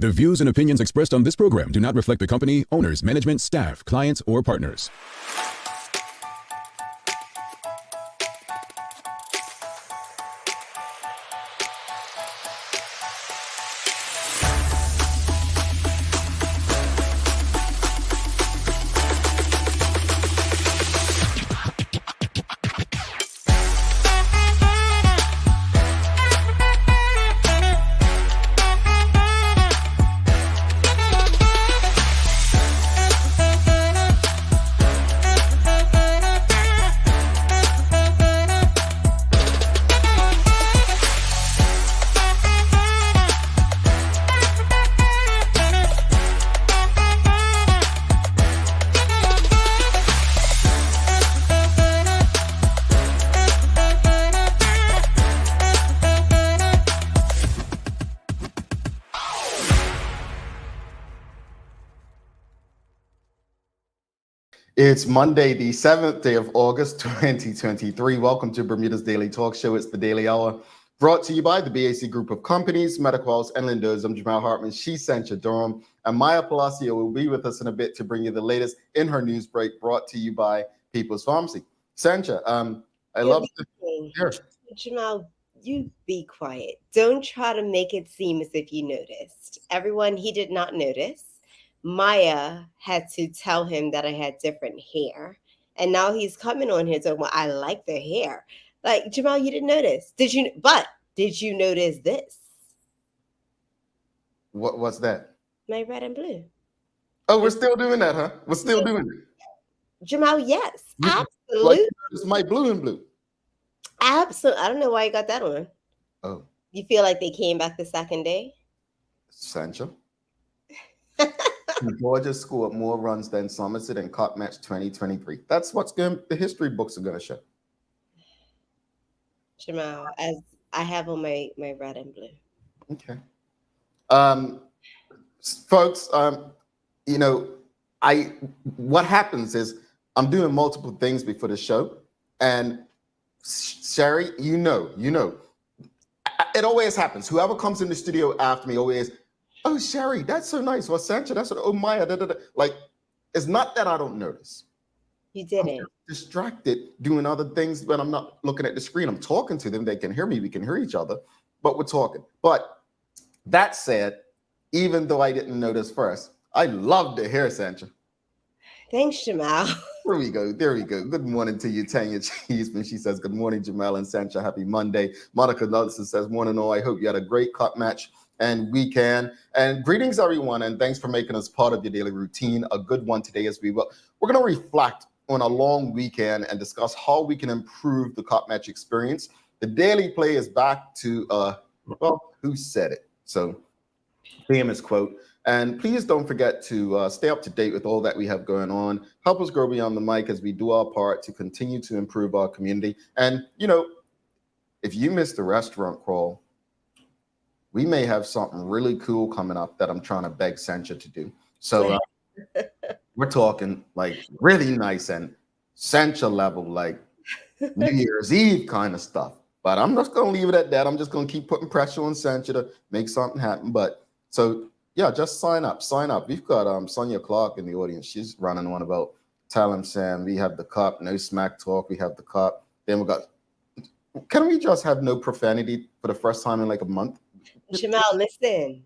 The views and opinions expressed on this program do not reflect the company, owners, management, staff, clients, or partners. It's Monday, the 7th day of August, 2023. Welcome to Bermuda's Daily Talk Show. It's the Daily Hour, brought to you by the BAC Group of Companies, Medical House, and Lindos. I'm Jamal Hartman. She's Sancha Durham. And Maya Palacio will be with us in a bit to bring you the latest in her news break, brought to you by People's Pharmacy. Sancha, I love to hear. Jamal, you be quiet. Don't try to make it seem as if you noticed. Everyone, he did not notice. Maya had to tell him that I had different hair. And now he's coming on here talking about, I like the hair. Like, Jamal, you didn't notice. Did you notice this? What's that? My red and blue. Oh, we're still doing that, huh? We're still doing it. Jamal, yes. Absolutely. It's my blue and blue. Absolutely. I don't know why you got that on. Oh. You feel like they came back the second day? Sancha. Georgia scored more runs than Somerset in Cup Match 2023. That's what's going. The history books are going to show. Jamal, as I have on my red and blue. Okay. Folks, what happens is I'm doing multiple things before the show, and Sherry, you know, it always happens. Whoever comes in the studio after me always. Oh, Sherry, that's so nice. Well, Sancha, that's what. Oh, Maya, like, it's not that I don't notice. You didn't. I'm distracted doing other things, but I'm not looking at the screen. I'm talking to them. They can hear me. We can hear each other, but we're talking. But that said, even though I didn't notice first, I love to hear Sancha. Thanks, Jamal. There we go. Good morning to you, Tanya Cheeseman. She says, good morning, Jamal and Sancha. Happy Monday. Monica Nelson says, morning all. I hope you had a great cup match and weekend. And greetings, everyone, and thanks for making us part of your daily routine. A good one today as we're going to reflect on a long weekend and discuss how we can improve the cup match experience. The daily play is back to, who said it? So, famous quote. And please don't forget to stay up to date with all that we have going on. Help us grow beyond the mic as we do our part to continue to improve our community. And, if you missed the restaurant crawl, we may have something really cool coming up that I'm trying to beg Sancha to do. So we're talking like really nice and Sancha level, like New Year's Eve kind of stuff. But I'm just going to leave it at that. I'm just going to keep putting pressure on Sancha to make something happen. But so, yeah, just sign up. We've got Sonia Clark in the audience. She's running on about Tell him, Sam. We have the cup, no smack talk. We have the cup. Then we got, can we just have no profanity for the first time in like a month? Jamal, listen,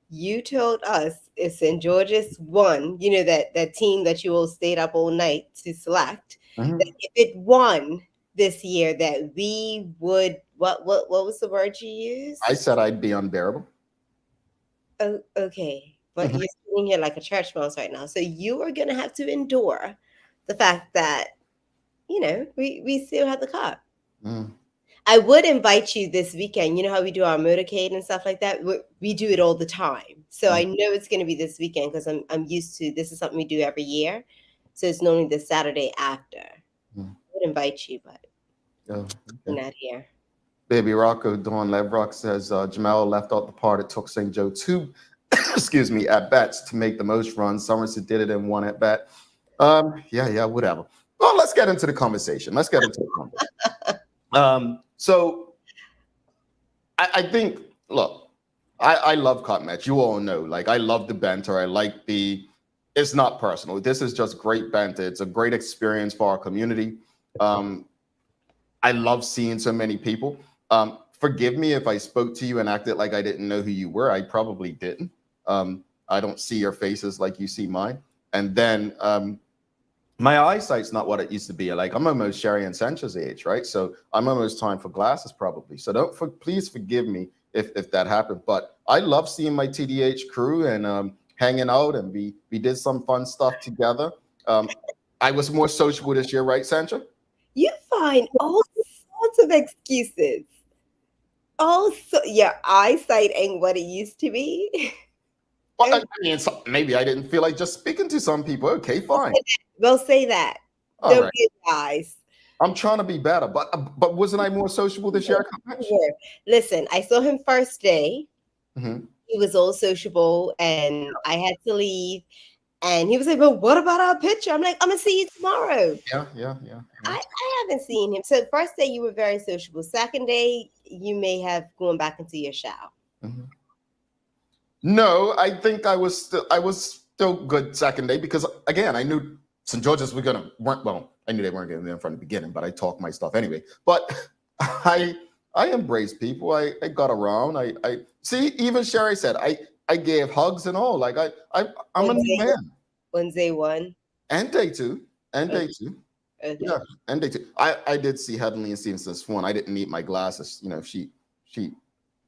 you told us if St. George's won, that team that you all stayed up all night to select, that if it won this year, that we would, what was the word you used? I said I'd be unbearable. Oh, okay. But you're sitting here like a church mouse right now. So you are going to have to endure the fact that, we still have the cup. I would invite you this weekend. You know how we do our motorcade and stuff like that? We do it all the time. So I know it's going to be this weekend because I'm used to, this is something we do every year. So it's normally the Saturday after. I would invite you, but you're not here. Baby Rocco, Dawn Levrock says, Jamal left out the part it took St. Joe 2, at bats to make the most runs. Somerset did it in 1 at bat. Whatever. Well, let's get into the conversation. So I think, look, I love cut match. You all know, like I love the banter. I like it's not personal. This is just great banter. It's a great experience for our community. I love seeing so many people. Forgive me if I spoke to you and acted like I didn't know who you were. I probably didn't. I don't see your faces like you see mine. And then my eyesight's not what it used to be. Like I'm almost Sherry and Sancha's age, right? So I'm almost time for glasses probably. So please forgive me if that happened. But I love seeing my TDH crew and hanging out, and we did some fun stuff together. I was more sociable this year, right, Sancha? You find all sorts of excuses. Also, your eyesight ain't what it used to be. Well, I mean, maybe I didn't feel like just speaking to some people. Okay, fine. We'll say that. All Don't right. be eyes. I'm trying to be better, but wasn't I more sociable this year? Listen, I saw him first day. Mm-hmm. He was all sociable, and I had to leave. And he was like, "But what about our picture?" I'm like, "I'm gonna see you tomorrow." Yeah. I haven't seen him. So first day you were very sociable. Second day you may have gone back into your shell. Mm-hmm. No, I think I was still good second day because again I knew St. George's I knew they weren't getting there from the beginning, but I talked my stuff anyway. But I embraced people. I got around. I see. Even Sherry said I gave hugs and all. Like I'm a new man. On day one and day two and day two. Okay. Yeah, and day two. I did see Heavenly and Stevenson's one. I didn't need my glasses. You know, she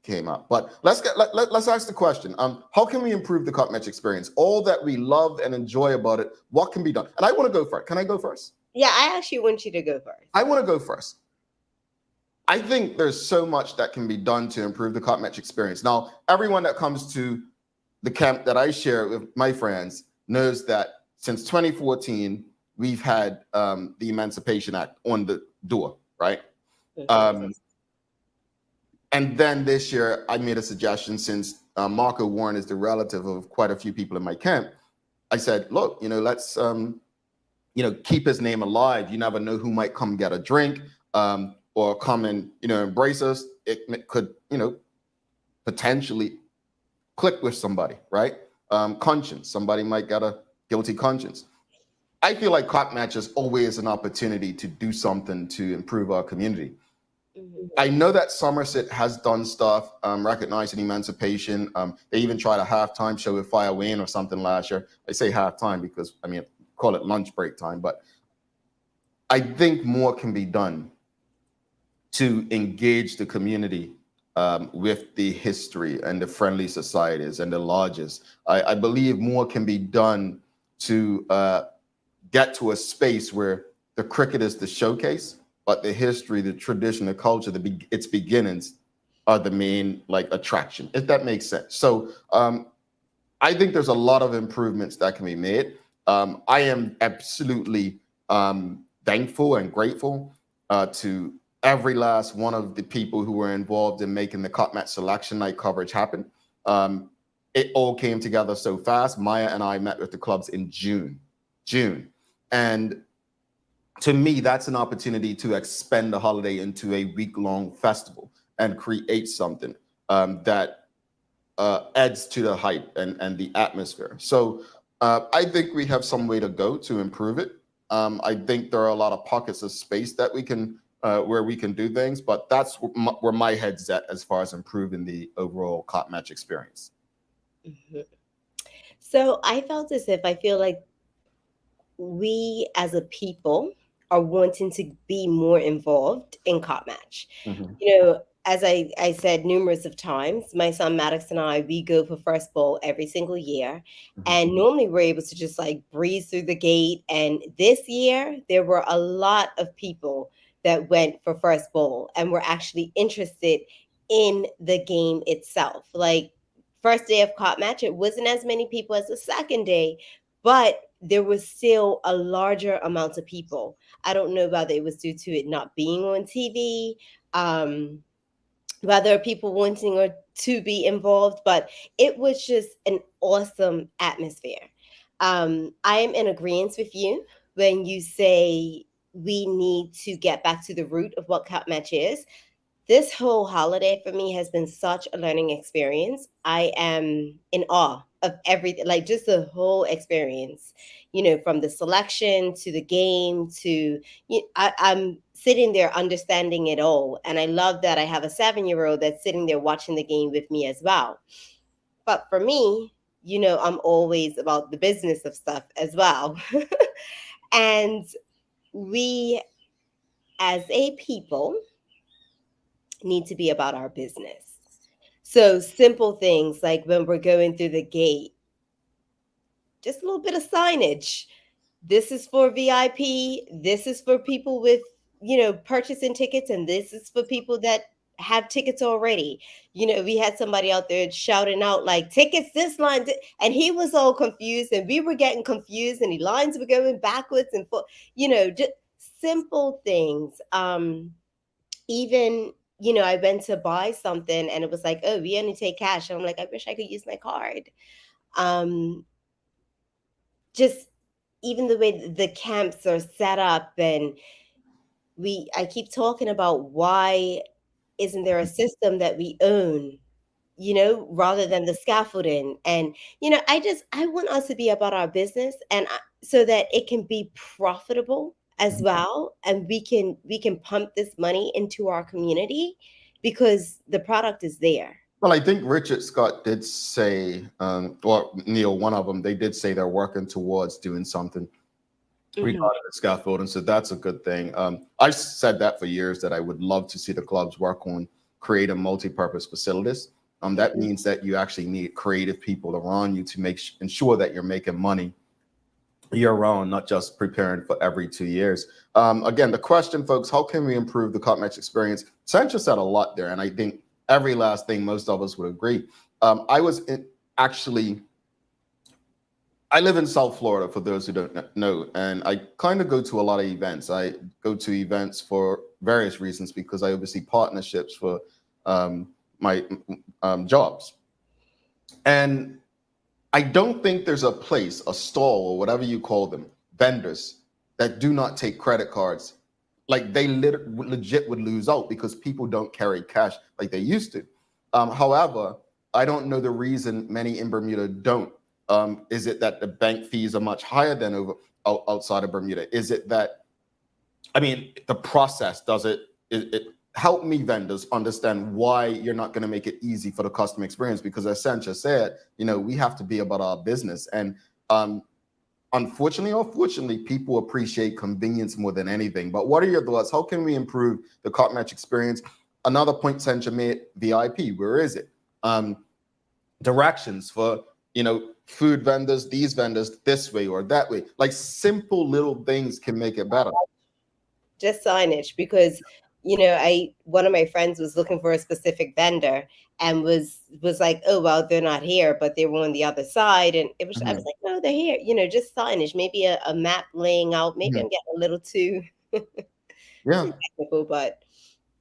came out. But let's ask the question. How can we improve the cut match experience? All that we love and enjoy about it, what can be done? And I want to go first. Can I go first? Yeah, I actually want you to go first. I want to go first. I think there's so much that can be done to improve the cut match experience. Now, everyone that comes to the camp that I share with my friends knows that since 2014, we've had the Emancipation Act on the door, right? And then this year, I made a suggestion since Marco Warren is the relative of quite a few people in my camp. I said, look, let's, keep his name alive. You never know who might come get a drink or come and, embrace us. It could, potentially click with somebody, right? Conscience. Somebody might get a guilty conscience. I feel like cut match is always an opportunity to do something to improve our community. I know that Somerset has done stuff recognizing emancipation. They even tried a halftime show with Fire Wayne or something last year. I say halftime because, call it lunch break time. But I think more can be done to engage the community with the history and the friendly societies and the lodges. I believe more can be done to get to a space where the cricket is the showcase, but the history, the tradition, the culture, its beginnings are the main attraction, if that makes sense. So I think there's a lot of improvements that can be made. I am absolutely thankful and grateful to every last one of the people who were involved in making the cut match selection night coverage happen. It all came together so fast. Maya and I met with the clubs in June. And to me, that's an opportunity to expand the holiday into a week-long festival and create something that adds to the hype and the atmosphere. So I think we have some way to go to improve it. I think there are a lot of pockets of space that we can where we can do things, but that's where my head's at as far as improving the overall cut match experience. Mm-hmm. So I felt as if I feel like we as a people are wanting to be more involved in cut match. Mm-hmm. As I said numerous of times, my son Maddox and I, we go for first ball every single year. Mm-hmm. And normally we're able to just breeze through the gate. And this year there were a lot of people that went for first ball and were actually interested in the game itself. First day of cut match, it wasn't as many people as the second day, but there was still a larger amount of people. I don't know whether it was due to it not being on TV, whether people wanting to be involved, but it was just an awesome atmosphere. I am in agreement with you when you say we need to get back to the root of what cut match is. This whole holiday for me has been such a learning experience. I am in awe of everything, like just the whole experience, from the selection to the game to, I'm sitting there understanding it all. And I love that I have a 7-year-old that's sitting there watching the game with me as well. But for me, I'm always about the business of stuff as well. And we, as a people, need to be about our business. So simple things like when we're going through the gate, just a little bit of signage. This is for VIP. This is for people with, purchasing tickets. And this is for people that have tickets already. We had somebody out there shouting out like tickets, this line. And he was all confused and we were getting confused and the lines were going backwards and just simple things. Even I went to buy something and it was like, oh, we only take cash. And I'm like, I wish I could use my card. Just even the way the camps are set up, and I keep talking about why isn't there a system that we own, rather than the scaffolding. And I want us to be about our business, and so that it can be profitable as well, and we can pump this money into our community because the product is there. Well, I think Richard Scott did say, or Neil, one of them, they did say they're working towards doing something regarding the scaffolding. So that's a good thing. I've said that for years, that I would love to see the clubs work on creating multi-purpose facilities. That means that you actually need creative people around you to ensure that you're making money year round, not just preparing for every 2 years. Again, the question, folks, how can we improve the cup match experience? Sancha said a lot there, and I think every last thing most of us would agree. I live in South Florida, for those who don't know, and I kind of go to a lot of events. I go to events for various reasons because I oversee partnerships for my jobs. And I don't think there's a place, a stall, or whatever you call them, vendors that do not take credit cards. Like they legit would lose out because people don't carry cash like they used to. However, I don't know the reason many in Bermuda don't. Is it that the bank fees are much higher than outside of Bermuda? Is it that, the process, does it help me vendors understand why you're not going to make it easy for the customer experience? Because as Sancha said, we have to be about our business. And unfortunately or fortunately, people appreciate convenience more than anything. But what are your thoughts? How can we improve the cup match experience? Another point Sancha made, VIP, where is it? Directions for, food vendors, these vendors, this way or that way. Like simple little things can make it better. Just signage, because one of my friends was looking for a specific vendor and was like, oh well, they're not here, but they were on the other side. And I was like, no, they're here. Just signage, maybe a map laying out. Maybe I'm getting a little too technical, but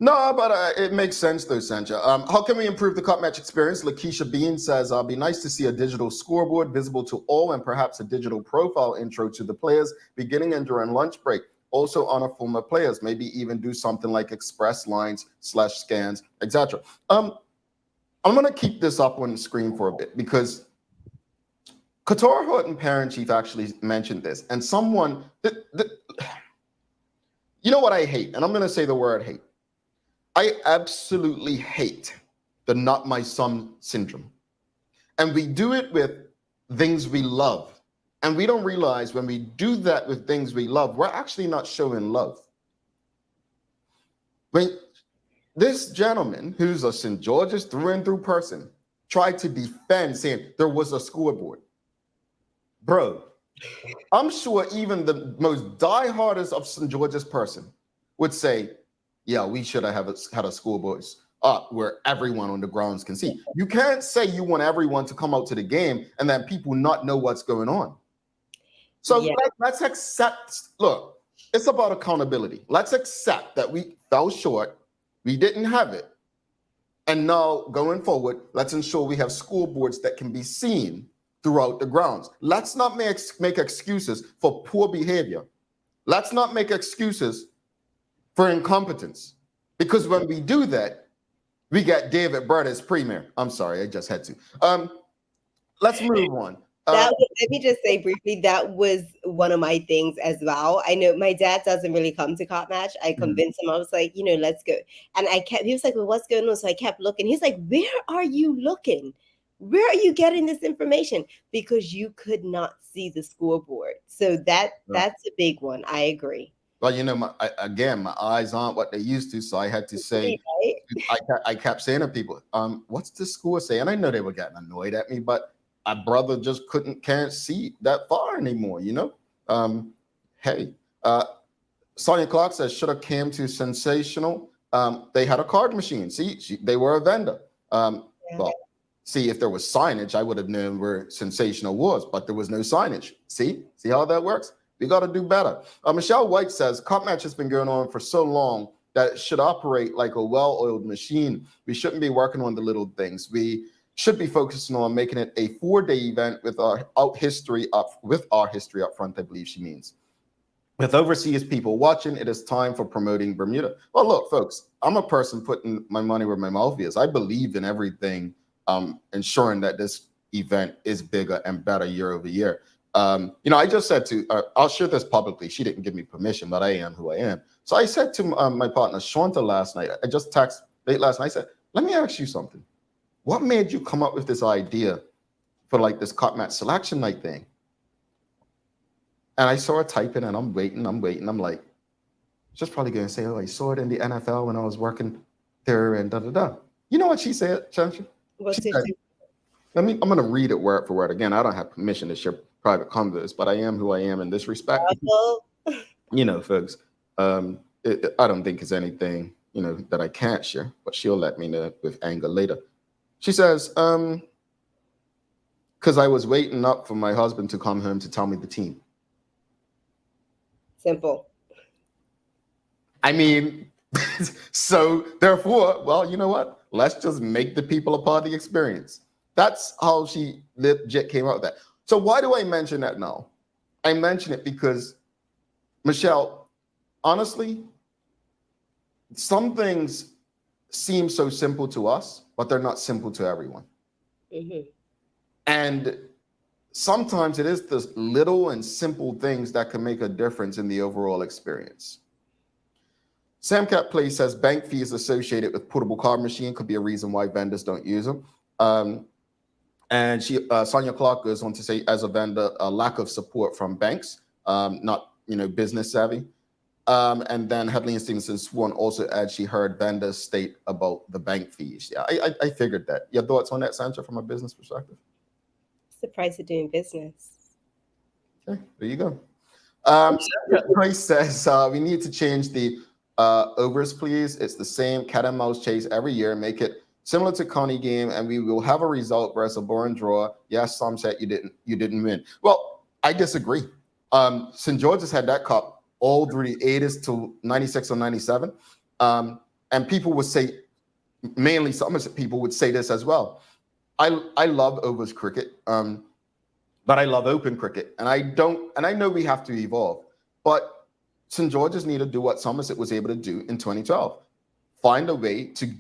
no, but it makes sense though, Sancha. How can we improve the cup match experience? Lakeisha Bean says, be nice to see a digital scoreboard visible to all, and perhaps a digital profile intro to the players beginning and during lunch break. Also honor former players, maybe even do something like express lines /scans, etc. I'm going to keep this up on the screen for a bit because Katora Horton, parent chief, actually mentioned this. And someone, you know what I hate? And I'm going to say the word hate. I absolutely hate the not my son syndrome. And we do it with things we love. And we don't realize when we do that with things we love, we're actually not showing love. When this gentleman, who's a St. George's through and through person, tried to defend saying there was a scoreboard. Bro, I'm sure even the most diehardest of St. George's person would say, yeah, we should have had a scoreboard up where everyone on the grounds can see. You can't say you want everyone to come out to the game and then people not know what's going on. So let's accept, look, it's about accountability. Let's accept that we fell short, we didn't have it. And now going forward, let's ensure we have scoreboards that can be seen throughout the grounds. Let's not make excuses for poor behavior. Let's not make excuses for incompetence, Because when we do that, we got David Byrd as premier. I'm sorry, I just had to. Let's move on. Let me just say briefly, that was one of my things as well. I know my dad doesn't really come to Cop Match. I convinced him. I was like, let's go. And he was like, well, what's going on? So I kept looking. He's like, where are you looking? Where are you getting this information? Because you could not see the scoreboard. So that's a big one. I agree. Well, my eyes aren't what they used to, so I had to say, right? I kept saying to people, what's the score say? And I know they were getting annoyed at me, but my brother just can't see that far anymore, Hey, Sonia Clark says, should have came to Sensational. They had a card machine. See, they were a vendor. Well, see, if there was signage, I would have known where Sensational was, but there was no signage. See how that works? We got to do better. Michelle White says, Cup Match has been going on for so long that it should operate like a well-oiled machine. We shouldn't be working on the little things. We should be focusing on making it a 4-day event with our history up front, I believe she means. With overseas people watching, it is time for promoting Bermuda. Well, look, folks, I'm a person putting my money where my mouth is. I believe in everything, ensuring that this event is bigger and better year over year. I just said I'll share this publicly. She didn't give me permission, but I am who I am. So I said to my partner, Shanta, last night, I just texted late last night. I said, let me ask you something. What made you come up with this idea for like this Cup Match selection night thing? And I saw her typing and I'm waiting. I'm like, she's probably going to say, oh, I saw it in the NFL when I was working there and da-da-da. You know what she said, Shanta? I'm going to read it word for word. Again, I don't have permission to share private converse, but I am who I am in this respect. Folks, I don't think it's anything, that I can't share, but she'll let me know with anger later. She says, because I was waiting up for my husband to come home to tell me the team. Simple. I mean, so therefore, well, you know what? Let's just make the people a part of the experience. That's how she legit came out with that. So why do I mention that now? I mention it because, Michelle, honestly, some things seem so simple to us, but they're not simple to everyone. Mm-hmm. And sometimes it is the little and simple things that can make a difference in the overall experience. Samcat Play says bank fees associated with portable card machine could be a reason why vendors don't use them. And Sonia Clark goes on to say, as a vendor, a lack of support from banks, not business savvy. And then Hedley and Stevenson Swan also adds she heard vendors state about the bank fees. Yeah, I figured that. Your thoughts on that, Sandra, from a business perspective? It's the price of doing business. Okay, there you go. Price says we need to change the overs, please. It's the same cat and mouse chase every year. Make it similar to county game, and we will have a result versus a boring draw. Yes, some said you didn't win. Well, I disagree. St. George's had that cup all through the 80s to 96 or 97. And people would say, mainly Somerset people would say this as well. I love overs cricket, but I love open cricket. And I know we have to evolve, but St. George's need to do what Somerset was able to do in 2012. Find a way to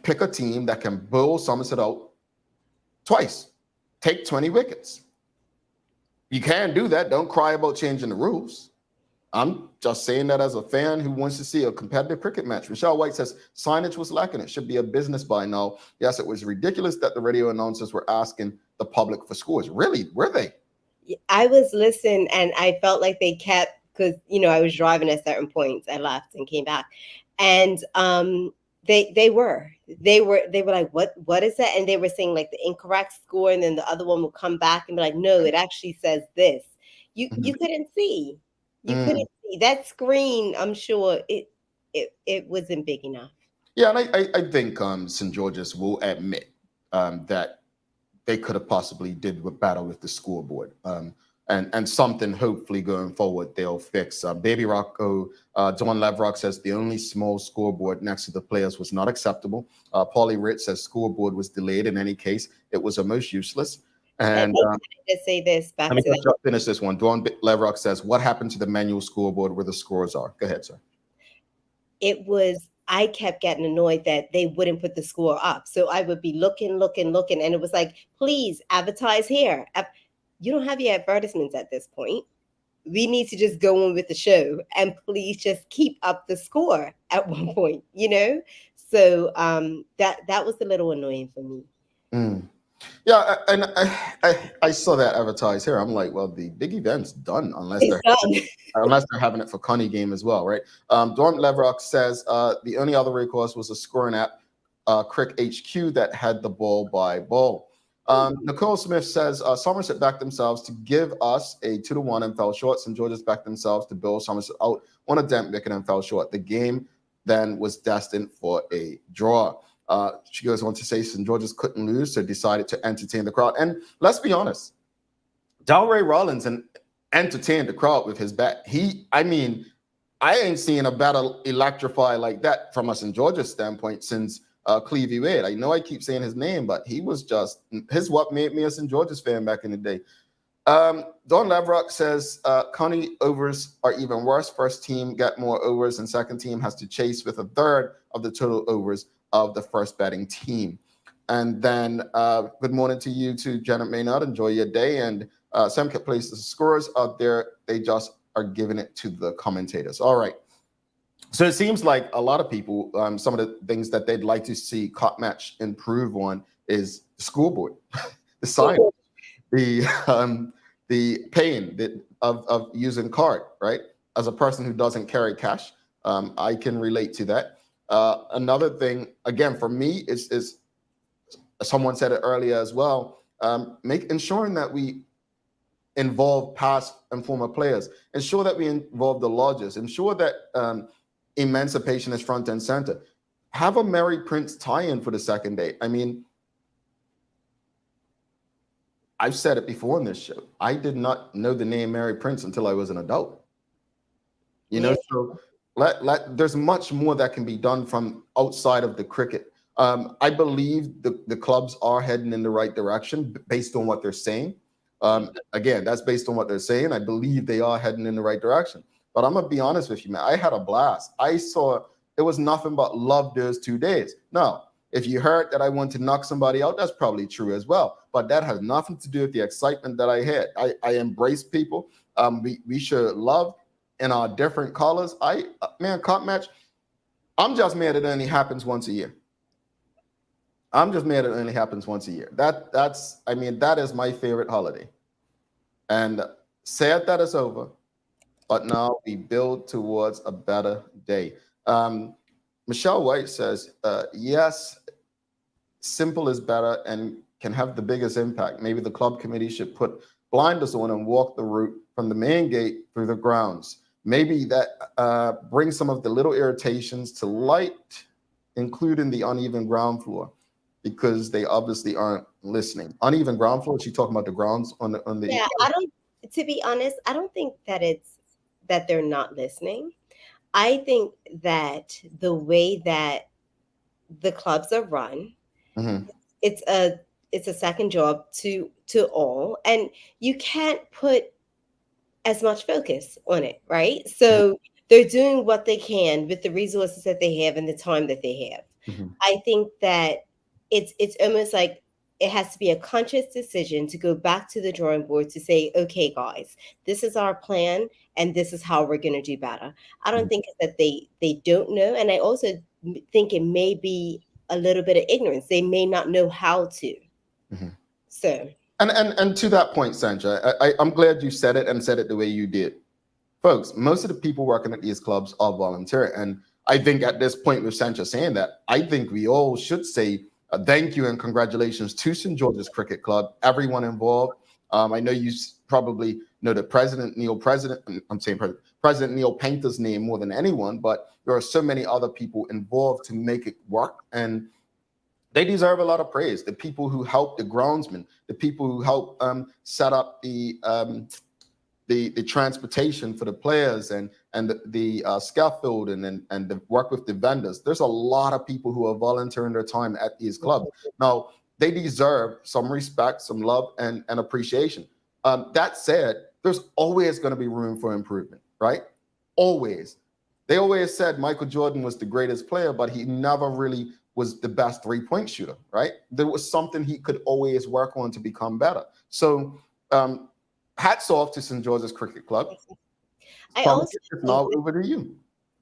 pick a team that can bowl Somerset out twice. Take 20 wickets. You can do that. Don't cry about changing the rules. I'm just saying that as a fan who wants to see a competitive cricket match. Michelle White says signage was lacking. It should be a business by now. Yes, it was ridiculous that the radio announcers were asking the public for scores. Really? Were they? I was listening and I felt like they kept, because, I was driving at certain points. I left and came back. And they were like, what is that? And they were saying like the incorrect score. And then the other one will come back and be like, no, it actually says this. You couldn't see. You couldn't see that screen. I'm sure it wasn't big enough. Yeah, and I think St. George's will admit that they could have possibly did a battle with the scoreboard, and something hopefully going forward they'll fix. Baby Rocco, Dawn Levrock says the only small scoreboard next to the players was not acceptable. Paulie Rich says scoreboard was delayed. In any case, it was almost useless. And to say this back let me just finish this one. Dawn Levrock says, what happened to the manual scoreboard where the scores are? Go ahead, sir. It was, I kept getting annoyed that they wouldn't put the score up. So I would be looking, and it was like, please advertise here. You don't have your advertisements at this point. We need to just go on with the show, and please just keep up the score at one point, you know? So that was a little annoying for me. Mm. Yeah, and I saw that advertised here. I'm like, well, the big event's done unless It's they're having it for Connie game as well, right? Dorm Leverock says the only other recourse was a scoring app, Crick HQ, that had the ball by ball. Nicole Smith says Somerset backed themselves to give us a 2-1 and fell short. St. George's backed themselves to build Somerset out on a damp wicket and fell short. The game then was destined for a draw. She goes on to say St. George's couldn't lose, so decided to entertain the crowd. And let's be honest, Delray Rollins entertained the crowd with his bat. I ain't seen a battle electrify like that from a St. George's standpoint since Clevie Wade. I know I keep saying his name, but his what made me a St. George's fan back in the day. Don Lavrock says Connie overs are even worse. First team get more overs, and second team has to chase with a third of the total overs of the first batting team. And then good morning to you too, Janet Maynard. Enjoy your day. And Semcat places the scorers out there. They just are giving it to the commentators. All right. So it seems like a lot of people, some of the things that they'd like to see Cop Match improve on is the scoreboard, the sign, the pain of using card, right? As a person who doesn't carry cash, I can relate to that. Another thing, again, for me, is someone said it earlier as well, ensuring that we involve past and former players, ensure that we involve the lodges, ensure that emancipation is front and center. Have a Mary Prince tie-in for the second day. I mean, I've said it before in this show. I did not know the name Mary Prince until I was an adult. You know, so there's much more that can be done from outside of the cricket. I believe the clubs are heading in the right direction based on what they're saying. Again, that's based on what they're saying. I believe they are heading in the right direction. But I'm going to be honest with you, man. I had a blast. I saw it was nothing but love those 2 days. Now, if you heard that I want to knock somebody out, that's probably true as well. But that has nothing to do with the excitement that I had. I embrace people. We should love in our different colors. Cop Match, I'm just mad it only happens once a year. That is my favorite holiday. And sad that it's over, but now we build towards a better day. Michelle White says, yes, simple is better and can have the biggest impact. Maybe the club committee should put blinders on and walk the route from the main gate through the grounds. Maybe that brings some of the little irritations to light, including the uneven ground floor, because they obviously aren't listening. Uneven ground floor, she talking about the grounds on the Yeah, to be honest, I don't think that that they're not listening. I think that the way that the clubs are run, mm-hmm. it's a second job to all, and you can't put as much focus on it, right? So they're doing what they can with the resources that they have and the time that they have. Mm-hmm. I think that it's almost like it has to be a conscious decision to go back to the drawing board to say, okay, guys, this is our plan and this is how we're going to do better. I don't think that they don't know. And I also think it may be a little bit of ignorance. They may not know how to. Mm-hmm. So. And to that point, Sandra, I'm glad you said it and said it the way you did. Folks, most of the people working at these clubs are volunteer. And I think at this point with Sandra saying that, I think we all should say thank you and congratulations to St. George's Cricket Club, everyone involved. I know you probably know the President Neil Painter's name more than anyone, but there are so many other people involved to make it work. And they deserve a lot of praise. The people who helped the groundsmen, the people who helped set up the transportation for the players and the scaffolding and the work with the vendors. There's a lot of people who are volunteering their time at these clubs. Now, they deserve some respect, some love, and appreciation. That said, there's always going to be room for improvement, right? Always. They always said Michael Jordan was the greatest player, but he never really was the best three-point shooter, right? There was something he could always work on to become better. So hats off to St. George's Cricket Club. Now over to you.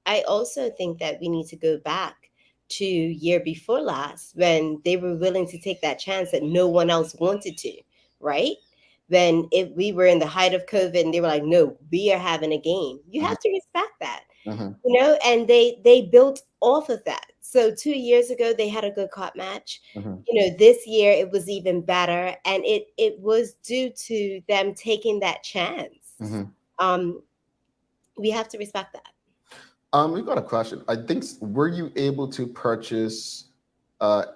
I also think that we need to go back to year before last when they were willing to take that chance that no one else wanted to, right? When we were in the height of COVID and they were like, no, we are having a game. You have to respect that, and they built off of that. So 2 years ago, they had a good cup match. This year it was even better. And it was due to them taking that chance. We have to respect that. We've got a question. I think, were you able to purchase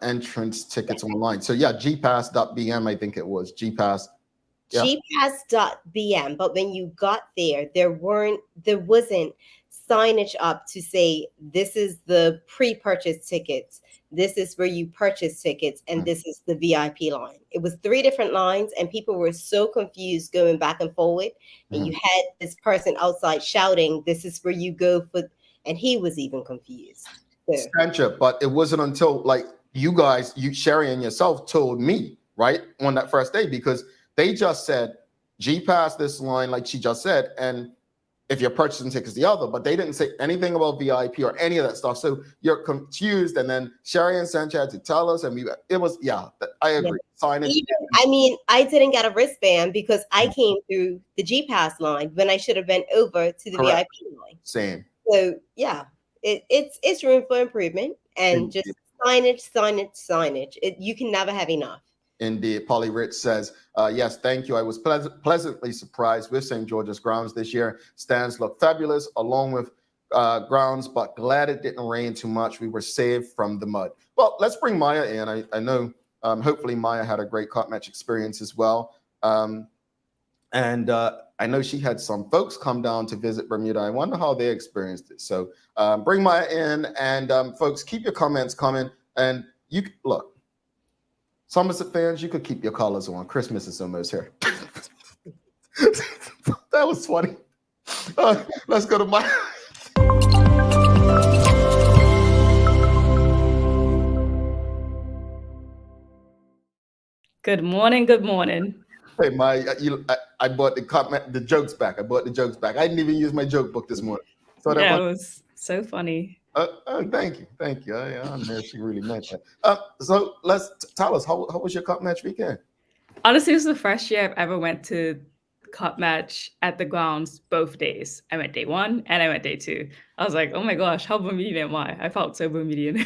entrance tickets online? So yeah, gpass.bm, I think it was gpass. Yeah. gpass.bm, but when you got there wasn't signage up to say this is the pre-purchase tickets, this is where you purchase tickets, and this is the VIP line. It was 3 different lines, and people were so confused going back and forward. And you had this person outside shouting, "This is where you go for," and he was even confused. So. But it wasn't until like you guys, Sherry and yourself, told me right on that first day, because they just said G-Pass this line, like she just said, and if you're purchasing tickets the other, but they didn't say anything about VIP or any of that stuff. So you're confused. And then Sherry and Sancha had to tell us, and I agree. Signage. I didn't get a wristband because I came through the G-Pass line when I should have been over to the VIP line. Same. So yeah, it's room for improvement, and just signage. You can never have enough. Indeed. Polly Rich says, yes, thank you. I was pleasantly surprised with St. George's grounds this year. Stands look fabulous along with grounds, but glad it didn't rain too much. We were saved from the mud. Well, let's bring Maya in. I know hopefully Maya had a great cup match experience as well. And I know she had some folks come down to visit Bermuda. I wonder how they experienced it. So bring Maya in, and folks, keep your comments coming. And you look. Somerset fans, you could keep your collars on. Christmas is almost here. That was funny. Let's go to Maya. Good morning. Good morning. Hey, Maya, I bought the jokes back. I didn't even use my joke book this morning. So that it was so funny. Thank you. I know she really meant that. So tell us, how was your cup match weekend? Honestly, it was the first year I've ever went to cup match at the grounds both days. I went day 1 and I went day 2. I was like, oh my gosh, how Bermudian am I? I felt so Bermudian.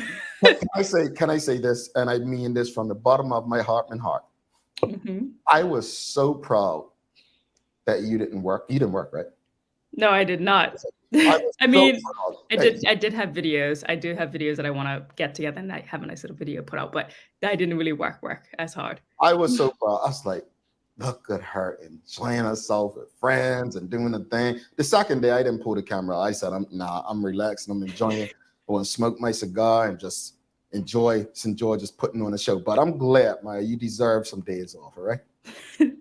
Can I say this? And I mean this from the bottom of my heart. I was so proud that you didn't work. You didn't work, right? No, I did not. I did have videos. I do have videos that I want to get together and I have a nice little video put out, but I didn't really work as hard. I was so proud. I was like, look at her enjoying herself with friends and doing the thing. The second day, I didn't pull the camera. I said, I'm relaxed and I'm enjoying it. I want to smoke my cigar and just enjoy St. George's putting on a show. But I'm glad, Maya, you deserve some days off, all right?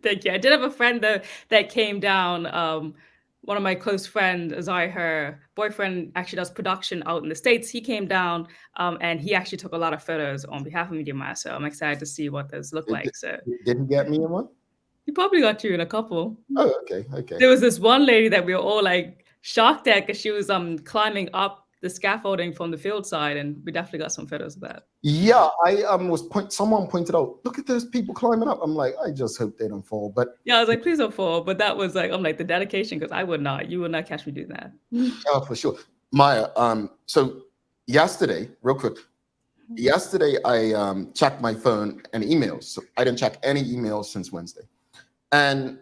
Thank you. I did have a friend though that came down. One of my close friends, Azai, her boyfriend, actually does production out in the States. He came down and he actually took a lot of photos on behalf of Media Mass. So I'm excited to see what those look like. So did he get me in one? He probably got you in a couple. Oh, okay. There was this one lady that we were all like shocked at because she was climbing up the scaffolding from the field side, and we definitely got some photos of that. Yeah, someone pointed out, look at those people climbing up. I'm like, I just hope they don't fall. But yeah, I was like, please don't fall. But that was like, I'm like, the dedication, because you would not catch me doing that. Yeah, for sure. Maya, so yesterday, real quick, I checked my phone and emails. So I didn't check any emails since Wednesday. And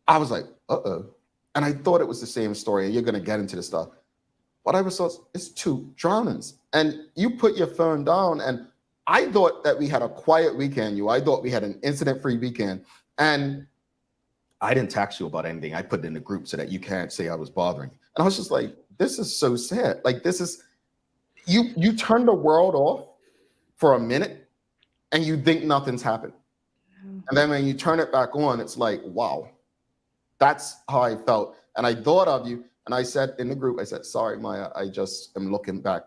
I was like, uh-oh. And I thought it was the same story, and you're going to get into the stuff. But I was it's 2 drownings. And you put your phone down, and I thought that we had a quiet weekend. I thought we had an incident-free weekend. And I didn't text you about anything. I put it in the group so that you can't say I was bothering. And I was just like, this is so sad. Like, this is, you turn the world off for a minute, and you think nothing's happened. And then when you turn it back on, it's like, wow, that's how I felt. And I thought of you. And I said in the group, I said, sorry, Maya, I just am looking back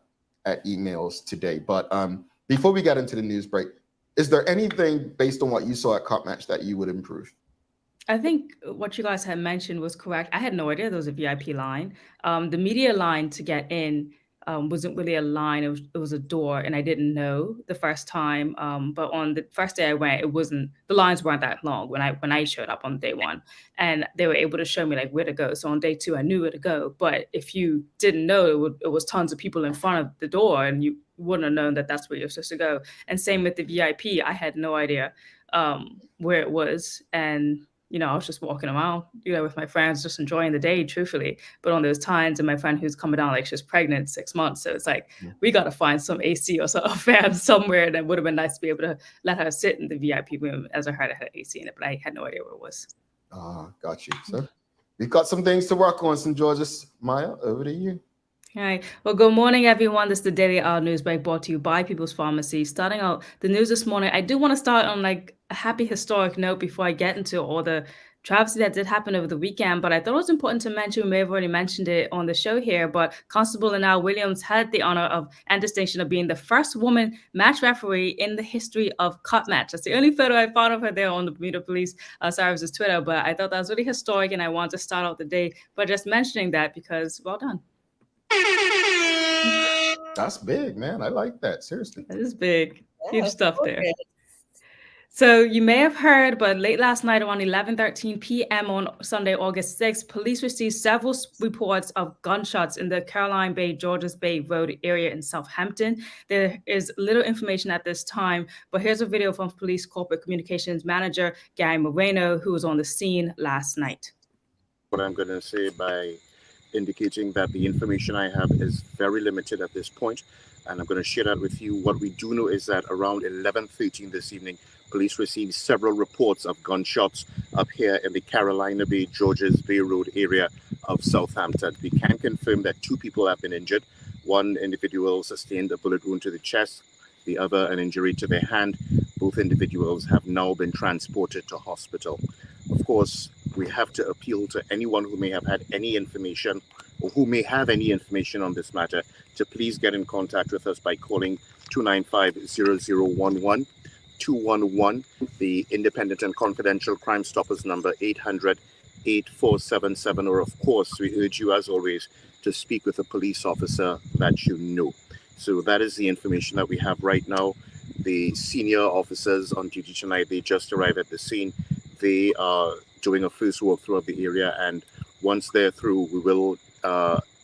at emails today. But before we get into the news break, is there anything based on what you saw at Cup Match that you would improve? I think what you guys had mentioned was correct. I had no idea there was a VIP line. The media line to get in wasn't really a line. It was a door, and I didn't know the first time. But on the first day I went, the lines weren't that long when I showed up on day one, and they were able to show me like where to go. So on day two, I knew where to go. But if you didn't know, it was tons of people in front of the door, and you wouldn't have known that that's where you're supposed to go. And same with the VIP, I had no idea where it was, and I was just walking around, with my friends, just enjoying the day, truthfully. But on those times, and my friend who's coming down, like she's pregnant 6 months. So it's like, we got to find some AC or some fan somewhere. And it would have been nice to be able to let her sit in the VIP room as I heard it had AC in it, but I had no idea where it was. Got you. So we've got some things to work on, St. George's. Maya, over to you. All right. Well, good morning, everyone. This is the Daily Hour News Break brought to you by People's Pharmacy. Starting out the news this morning, I do want to start on like a happy historic note before I get into all the travesty that did happen over the weekend. But I thought it was important to mention, we may have already mentioned it on the show here, but Constable Linnell Williams had the honor of and distinction of being the first woman match referee in the history of Cup Match. That's the only photo I found of her there on the Bermuda Police Service's Twitter. But I thought that was really historic, and I wanted to start out the day by just mentioning that because well done. That's big, man. I like that. Seriously. That is big. Huge stuff there. So you may have heard, but late last night around 11:13 p.m. on Sunday, August 6th, police received several reports of gunshots in the Caroline Bay, Georges Bay Road area in Southampton. There is little information at this time, but here's a video from Police Corporate Communications Manager Gary Moreno, who was on the scene last night. What I'm going to say by indicating that the information I have is very limited at this point, and I'm going to share that with you. What we do know is that around 11:13 this evening, police received several reports of gunshots up here in the Carolina Bay, Georges Bay Road area of Southampton. We can confirm that 2 people have been injured. One individual sustained a bullet wound to the chest, the other an injury to the hand. Both individuals have now been transported to hospital. Of course, we have to appeal to anyone who may have had any information or who may have any information on this matter to please get in contact with us by calling 295-0011, 211, the Independent and Confidential Crime Stoppers number 800-8477, or of course, we urge you as always to speak with a police officer that you know. So that is the information that we have right now. The senior officers on duty tonight, they just arrived at the scene. They are doing a first walkthrough of the area, and once they're through, we will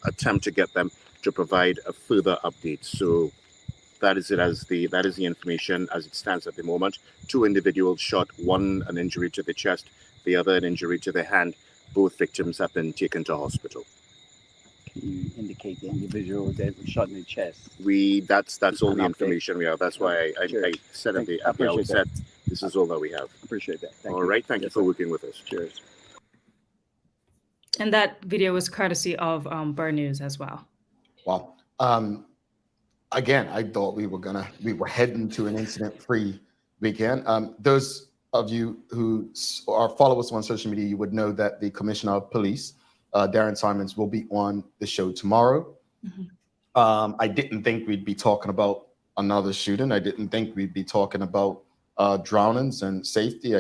attempt to get them to provide a further update. So that is the information as it stands at the moment. 2 individuals shot, one an injury to the chest, the other an injury to the hand. Both victims have been taken to hospital. Can you indicate the individual that was shot in the chest? That's all the information we have. That's why I said at the outset, this is all that we have. Appreciate that. All right. Thank you for working with us. Cheers. And that video was courtesy of Burn News as well. Wow. Again, I thought we were heading to an incident-free weekend. Those of you who are follow us on social media, you would know that the Commissioner of Police, Darren Simons, will be on the show tomorrow. Mm-hmm. I didn't think we'd be talking about another shooting. I didn't think we'd be talking about drownings and safety.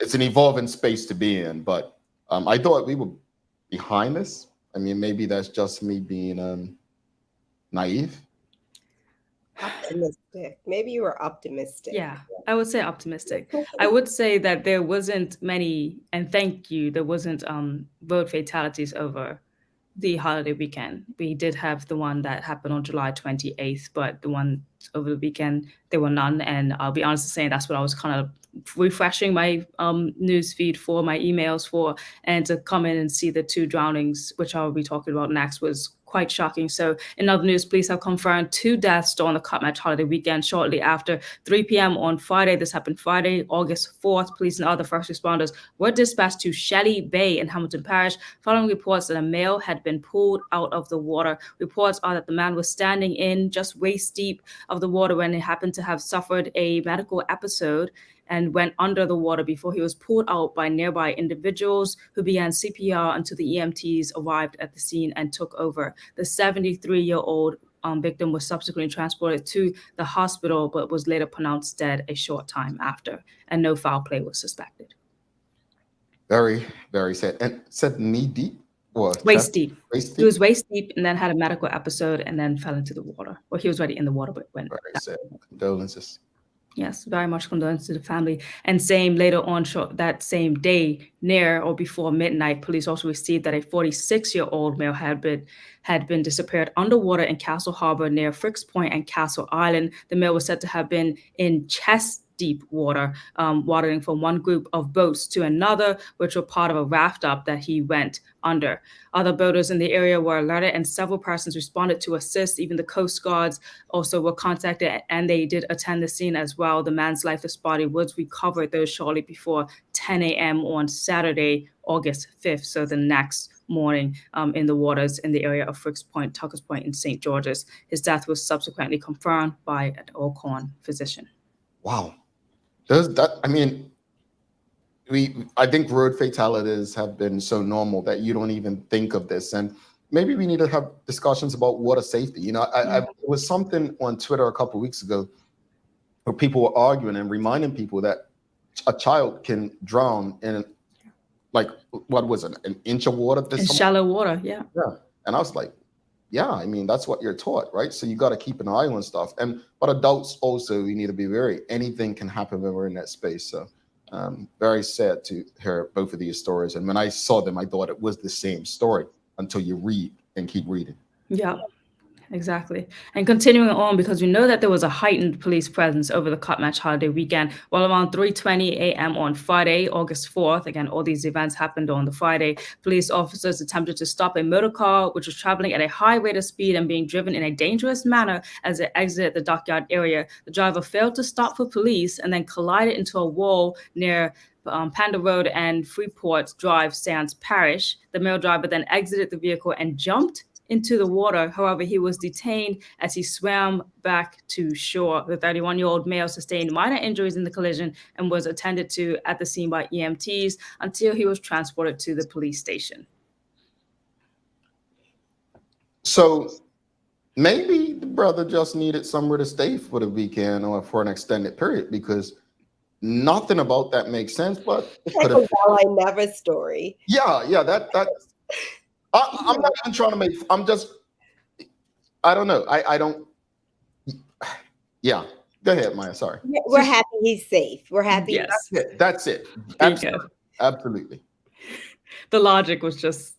It's an evolving space to be in, but I thought we were behind this. I mean, maybe that's just me being naive. Optimistic. Maybe you were optimistic. Yeah, I would say optimistic. I would say that there wasn't many, and thank you, there wasn't road fatalities over the holiday weekend. We did have the one that happened on July 28th, but the one over the weekend, there were none. And I'll be honest in saying that's what I was kind of refreshing my news feed for, my emails for, and to come in and see the 2 drownings, which I'll be talking about next, was quite shocking. So in other news, police have confirmed 2 deaths during the Cup Match holiday weekend shortly after 3 p.m. on Friday. This happened Friday, August 4th. Police and other first responders were dispatched to Shelley Bay in Hamilton Parish following reports that a male had been pulled out of the water. Reports are that the man was standing in just waist deep of the water when he happened to have suffered a medical episode. and went under the water before he was pulled out by nearby individuals who began CPR until the EMTs arrived at the scene and took over. The 73-year-old victim was subsequently transported to the hospital, but was later pronounced dead a short time after, and no foul play was suspected. Very, very sad. And said knee deep or Waist deep. Waist He was deep. waist deep and then had a medical episode and then fell into the water. Well, he was already in the water, but went. Very sad. Condolences. Yes, very much condolences to the family. And same later on, that same day, near or before midnight, police also received that a 46-year-old male had been disappeared underwater in Castle Harbor near Fricks Point and Castle Island. The male was said to have been in chest deep water, watering from one group of boats to another, which were part of a raft up that he went under. Other boaters in the area were alerted and several persons responded to assist. Even the Coast Guards also were contacted and they did attend the scene as well. The man's lifeless body was recovered though shortly before 10 a.m. on Saturday, August 5th. So the next morning in the waters in the area of Fricks Point, Tuckers Point in St. George's. His death was subsequently confirmed by an Oakhorn physician. Wow. Does that, I mean, I think road fatalities have been so normal that you don't even think of this. And maybe we need to have discussions about water safety. You know, it was something on Twitter a couple of weeks ago where people were arguing and reminding people that a child can drown in, like, what was it, an inch of water? In shallow water, yeah. Yeah. And I was like, yeah, I mean, that's what you're taught, right? So you got to keep an eye on stuff. But adults also, we need to be wary. Anything can happen when we're in that space. So very sad to hear both of these stories. And when I saw them, I thought it was the same story until you read and keep reading. Yeah. Exactly. And continuing on, because we know that there was a heightened police presence over the Cup Match holiday weekend. Well, around 3:20 a.m. on Friday, August 4th, again, all these events happened on the Friday, police officers attempted to stop a motor car which was traveling at a high rate of speed and being driven in a dangerous manner as it exited the dockyard area. The driver failed to stop for police and then collided into a wall near Panda Road and Freeport Drive, Sands Parish. The male driver then exited the vehicle and jumped into the water. However, he was detained as he swam back to shore. The 31-year-old male sustained minor injuries in the collision and was attended to at the scene by EMTs until he was transported to the police station. So maybe the brother just needed somewhere to stay for the weekend or for an extended period, because nothing about that makes sense. But it's like a well I never story. Yeah, that I'm not even trying to make. I don't know. I don't. Yeah. Go ahead, Maya. Sorry. We're happy he's safe. We're happy. Yes. That's it. Absolutely. The logic was just,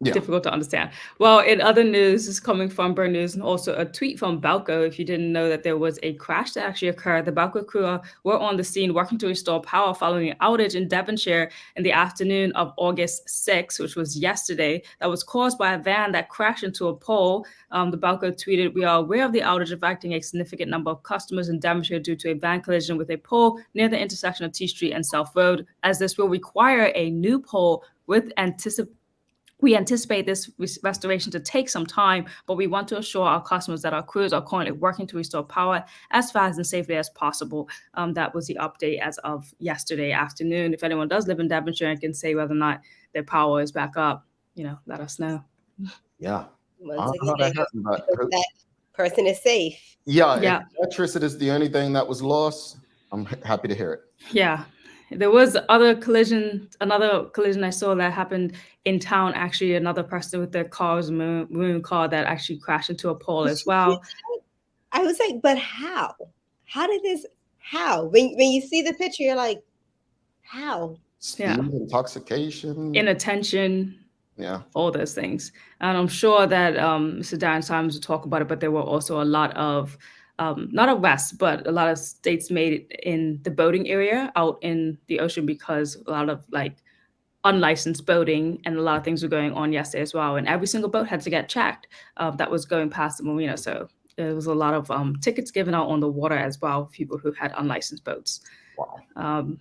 difficult to understand. Well, in other news, is coming from Burn News and also a tweet from Balco. If you didn't know that there was a crash that actually occurred, the Balco crew were on the scene working to restore power following an outage in Devonshire in the afternoon of August 6th, which was yesterday, that was caused by a van that crashed into a pole. The Balco tweeted, "We are aware of the outage affecting a significant number of customers in Devonshire due to a van collision with a pole near the intersection of T Street and South Road, as this will require a new pole with We anticipate this restoration to take some time, but we want to assure our customers that our crews are currently working to restore power as fast and safely as possible." That was the update as of yesterday afternoon. If anyone does live in Devonshire and can say whether or not their power is back up, let us know. Yeah. Once again, that person is safe. Yeah. If electricity is the only thing that was lost, I'm happy to hear it. Yeah. There was another collision I saw that happened in town. Actually, another person with their maroon car that actually crashed into a pole as well. I was like, but how? How did this? How? When you see the picture, you're like, how? Speed, intoxication, inattention. Yeah, all those things. And I'm sure that Mr. Darren Simons will talk about it, but there were also a lot of not arrests, but a lot of states made in the boating area out in the ocean, because a lot of unlicensed boating and a lot of things were going on yesterday as well. And every single boat had to get checked that was going past the marina. So there was a lot of tickets given out on the water as well, people who had unlicensed boats. Wow.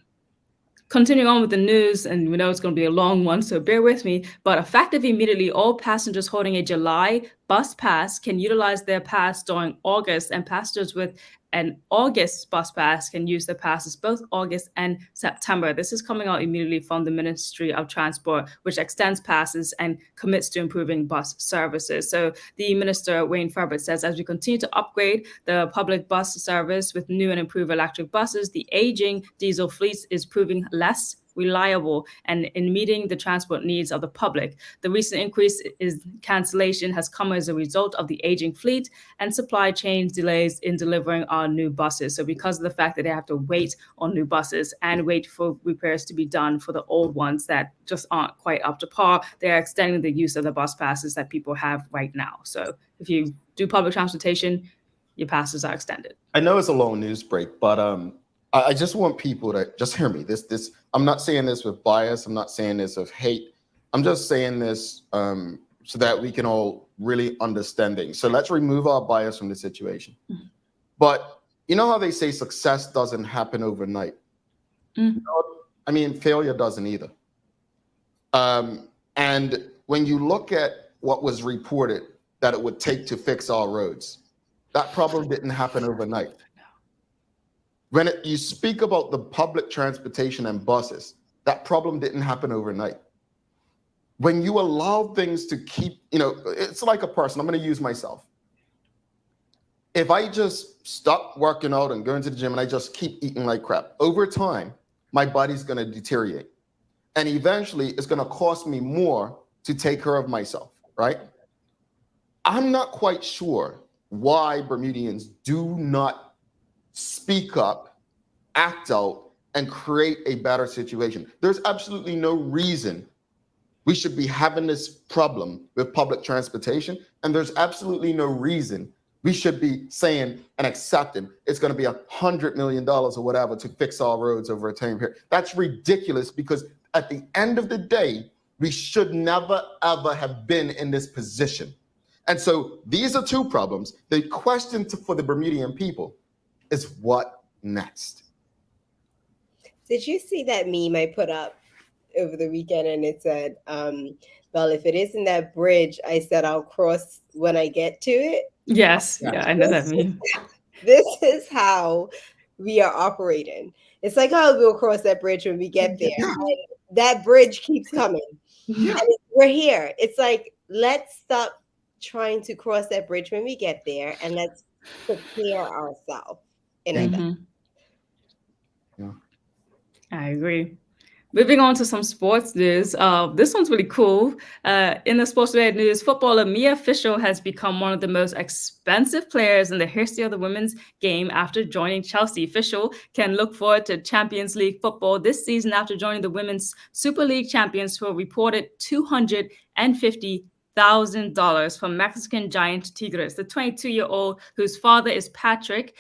Continuing on with the news, and we know it's going to be a long one, so bear with me, but effective immediately, all passengers holding a July bus pass can utilize their pass during August, and passengers with an August bus pass can use the passes both August and September. This is coming out immediately from the Ministry of Transport, which extends passes and commits to improving bus services. So the Minister, Wayne Furbert, says as we continue to upgrade the public bus service with new and improved electric buses, the aging diesel fleet is proving less reliable and in meeting the transport needs of the public. The recent increase in cancellation has come as a result of the aging fleet and supply chain delays in delivering our new buses. So because of the fact that they have to wait on new buses and wait for repairs to be done for the old ones that just aren't quite up to par, they're extending the use of the bus passes that people have right now. So if you do public transportation, your passes are extended. I know it's a long news break, but I just want people to just hear me. This I'm not saying this with bias. I'm not saying this with hate. I'm just saying this so that we can all really understand things. So let's remove our bias from the situation. Mm-hmm. But you know how they say success doesn't happen overnight? Mm-hmm. You know, I mean, failure doesn't either. And when you look at what was reported that it would take to fix our roads, that problem didn't happen overnight. When you speak about the public transportation and buses, that problem didn't happen overnight. When you allow things to keep, it's like a person. I'm going to use myself. If I just stop working out and going to the gym and I just keep eating like crap, over time, my body's going to deteriorate. And eventually, it's going to cost me more to take care of myself, right? I'm not quite sure why Bermudians do not speak up, act out, and create a better situation. There's absolutely no reason we should be having this problem with public transportation, and there's absolutely no reason we should be saying and accepting it's going to be $100 million or whatever to fix our roads over a time period. That's ridiculous, because at the end of the day, we should never, ever have been in this position. And so these are two problems. The question for the Bermudian people is what next? Did you see that meme I put up over the weekend? And it said, well, if it isn't that bridge, I said I'll cross when I get to it. Yes, yeah, I know that meme. This is how we are operating. It's like, oh, we'll cross that bridge when we get there. And that bridge keeps coming. And we're here. It's like, let's stop trying to cross that bridge when we get there, and let's prepare ourselves in advance. Yeah. I agree. Moving on to some sports news. This one's really cool. In the sports-related news, footballer Mia Fisher has become one of the most expensive players in the history of the women's game after joining Chelsea. Fisher can look forward to Champions League football this season after joining the Women's Super League champions, who reported $250,000 from Mexican giant Tigres. The 22-year-old, whose father Patrick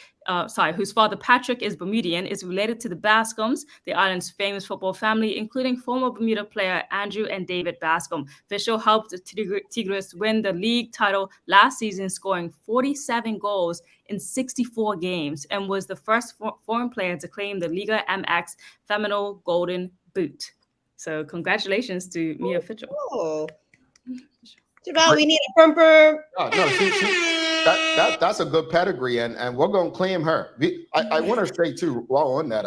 is Bermudian, is related to the Bascoms, the island's famous football family, including former Bermuda player Andrew and David Bascom. Fisher helped the Tigres win the league title last season, scoring 47 goals in 64 games, and was the first foreign player to claim the Liga MX Femenil Golden Boot. So congratulations to Mia Fisher. Oh. Jamal, we need a bumper. That's a good pedigree, and we're going to claim her. I want to say too, while on that,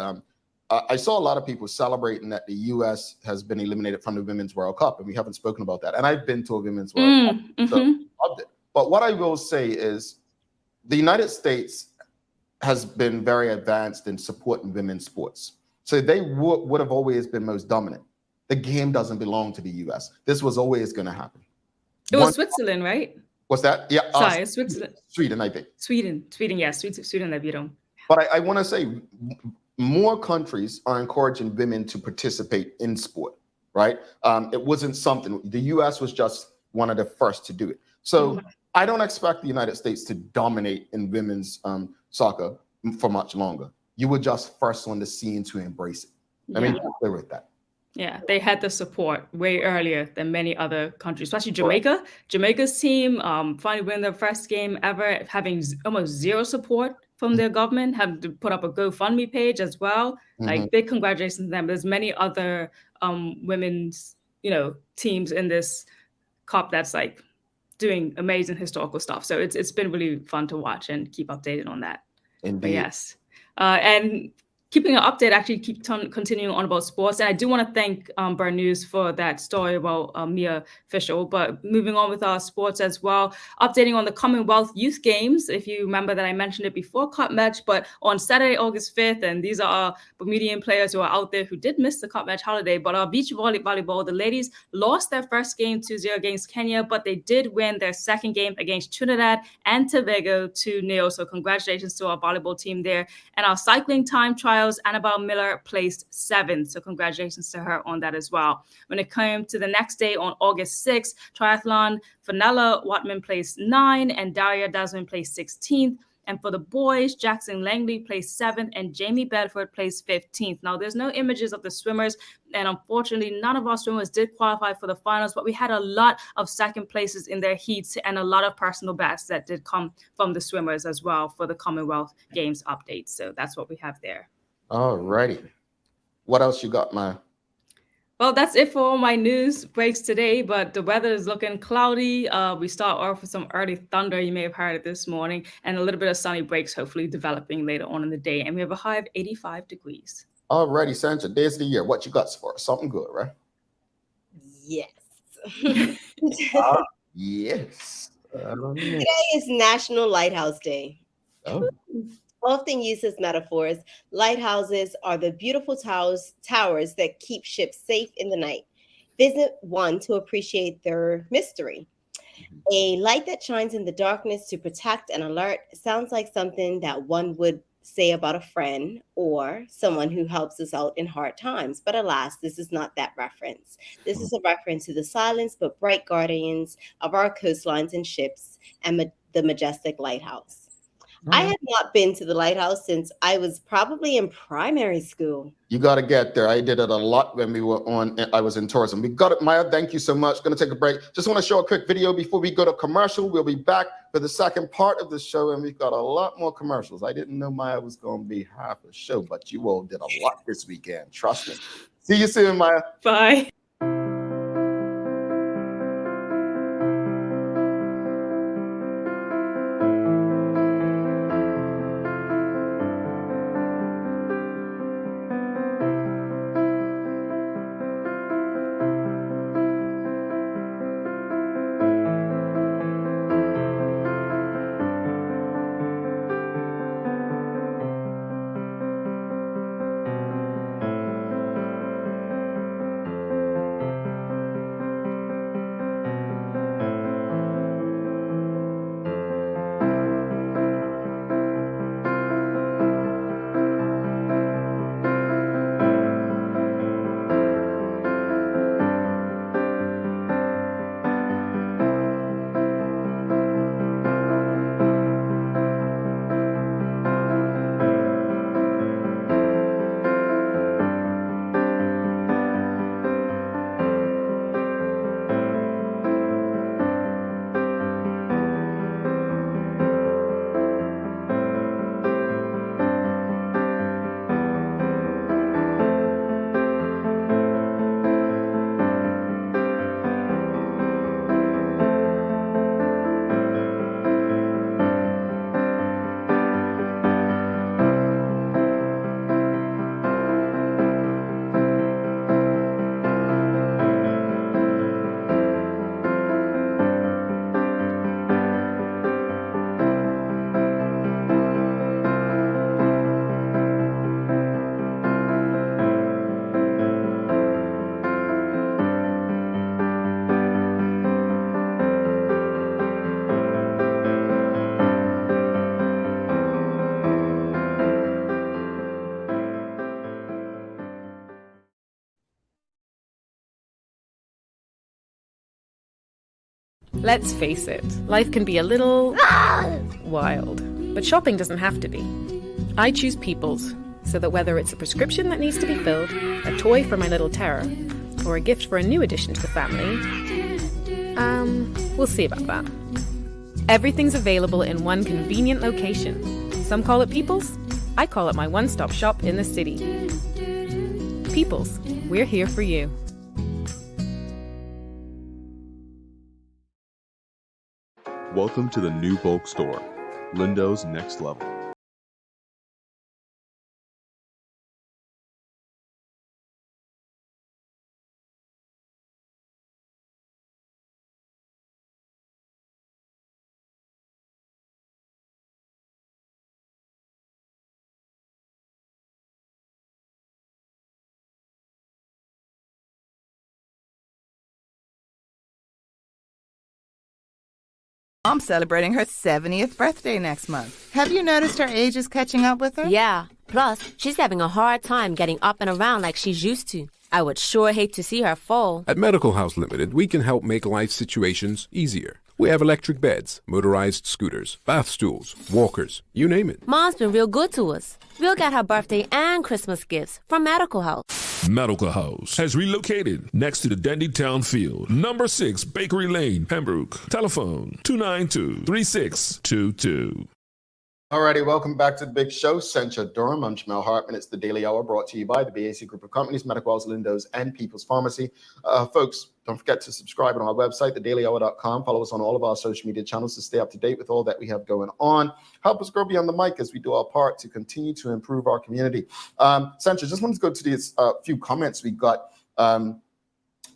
I saw a lot of people celebrating that the U.S. has been eliminated from the Women's World Cup, and we haven't spoken about that. And I've been to a Women's World Cup, so loved it. But what I will say is, the United States has been very advanced in supporting women's sports, so they would have always been most dominant. The game doesn't belong to the U.S. This was always going to happen. It was Switzerland, right? What's that? Yeah. Sorry, Switzerland. Sweden, I think. Sweden, yeah. Sweden that beat them. But I want to say more countries are encouraging women to participate in sport, right? It wasn't something, the U.S. was just one of the first to do it. So I don't expect the United States to dominate in women's soccer for much longer. You were just first on the scene to embrace it. I mean, you're clear with that. Yeah, they had the support way earlier than many other countries, especially Jamaica. Jamaica's team finally win their first game ever, having almost zero support from their government, having to put up a GoFundMe page as well. Like, big congratulations to them. There's many other women's, teams in this cup that's like doing amazing historical stuff. So it's been really fun to watch and keep updated on that. Indeed. But yes. And keeping an update, actually continuing on about sports. And I do want to thank Burn News for that story about Mia Fishel. But moving on with our sports as well, updating on the Commonwealth Youth Games. If you remember that I mentioned it before Cup Match, but on Saturday, August 5th, and these are our Bermudian players who are out there who did miss the Cup Match holiday, but our beach volleyball, the ladies lost their first game 2-0 against Kenya, but they did win their second game against Trinidad and Tobago 2-0. So congratulations to our volleyball team there. And our cycling time trials, Annabelle Miller placed 7th. So congratulations to her on that as well. When it came to the next day on August 6th, triathlon, Fenella Watman placed 9 and Daria Dasman placed 16th. And for the boys, Jackson Langley placed 7th and Jamie Bedford placed 15th. Now, there's no images of the swimmers, and unfortunately, none of our swimmers did qualify for the finals, but we had a lot of second places in their heats and a lot of personal bests that did come from the swimmers as well for the Commonwealth Games updates. So that's what we have there. All righty. What else you got, Maya? Well, that's it for all my news breaks today, but the weather is looking cloudy. We start off with some early thunder. You may have heard it this morning, and a little bit of sunny breaks, hopefully developing later on in the day. And we have a high of 85 degrees. All righty, Sandra, days of the year. What you got for us? Something good, right? Yes. Yes. Today is National Lighthouse Day. Oh. Often used as metaphors, lighthouses are the beautiful towers that keep ships safe in the night. Visit one to appreciate their mystery. A light that shines in the darkness to protect and alert sounds like something that one would say about a friend or someone who helps us out in hard times. But alas, this is not that reference. This is a reference to the silence but bright guardians of our coastlines and ships and the majestic lighthouse. I have not been to the lighthouse since I was probably in primary school. You got to get there. I did it a lot when we were on. I was in tourism. We got it, Maya. Thank you so much. Going to take a break. Just want to show a quick video before we go to commercial. We'll be back for the second part of the show, and we've got a lot more commercials. I didn't know Maya was going to be half a show, but you all did a lot this weekend. Trust me. See you soon, Maya. Bye. Let's face it, life can be a little wild, but shopping doesn't have to be. I choose Peoples, so that whether it's a prescription that needs to be filled, a toy for my little terror, or a gift for a new addition to the family, we'll see about that. Everything's available in one convenient location. Some call it Peoples, I call it my one-stop shop in the city. Peoples, we're here for you. Welcome to the new bulk store, Lindo's Next Level. Mom's celebrating her 70th birthday next month. Have you noticed her age is catching up with her? Yeah. Plus, she's having a hard time getting up and around like she's used to. I would sure hate to see her fall. At Medical House Limited, we can help make life situations easier. We have electric beds, motorized scooters, bath stools, walkers, you name it. Mom's been real good to us. We'll get her birthday and Christmas gifts from Medical House. Medical House has relocated next to the Dandytown Field, number 6 Bakery Lane, Pembroke. Telephone 292-3622. Alrighty, welcome back to the big show. Centra Durham. I'm Jamel Hartman. It's the Daily Hour brought to you by the BAC Group of Companies, Medical House, Lindo's, and People's Pharmacy. Folks, don't forget to subscribe on our website, thedailyhour.com. Follow us on all of our social media channels to stay up to date with all that we have going on. Help us grow beyond the mic as we do our part to continue to improve our community. Centra, just wanted to go to these few comments we got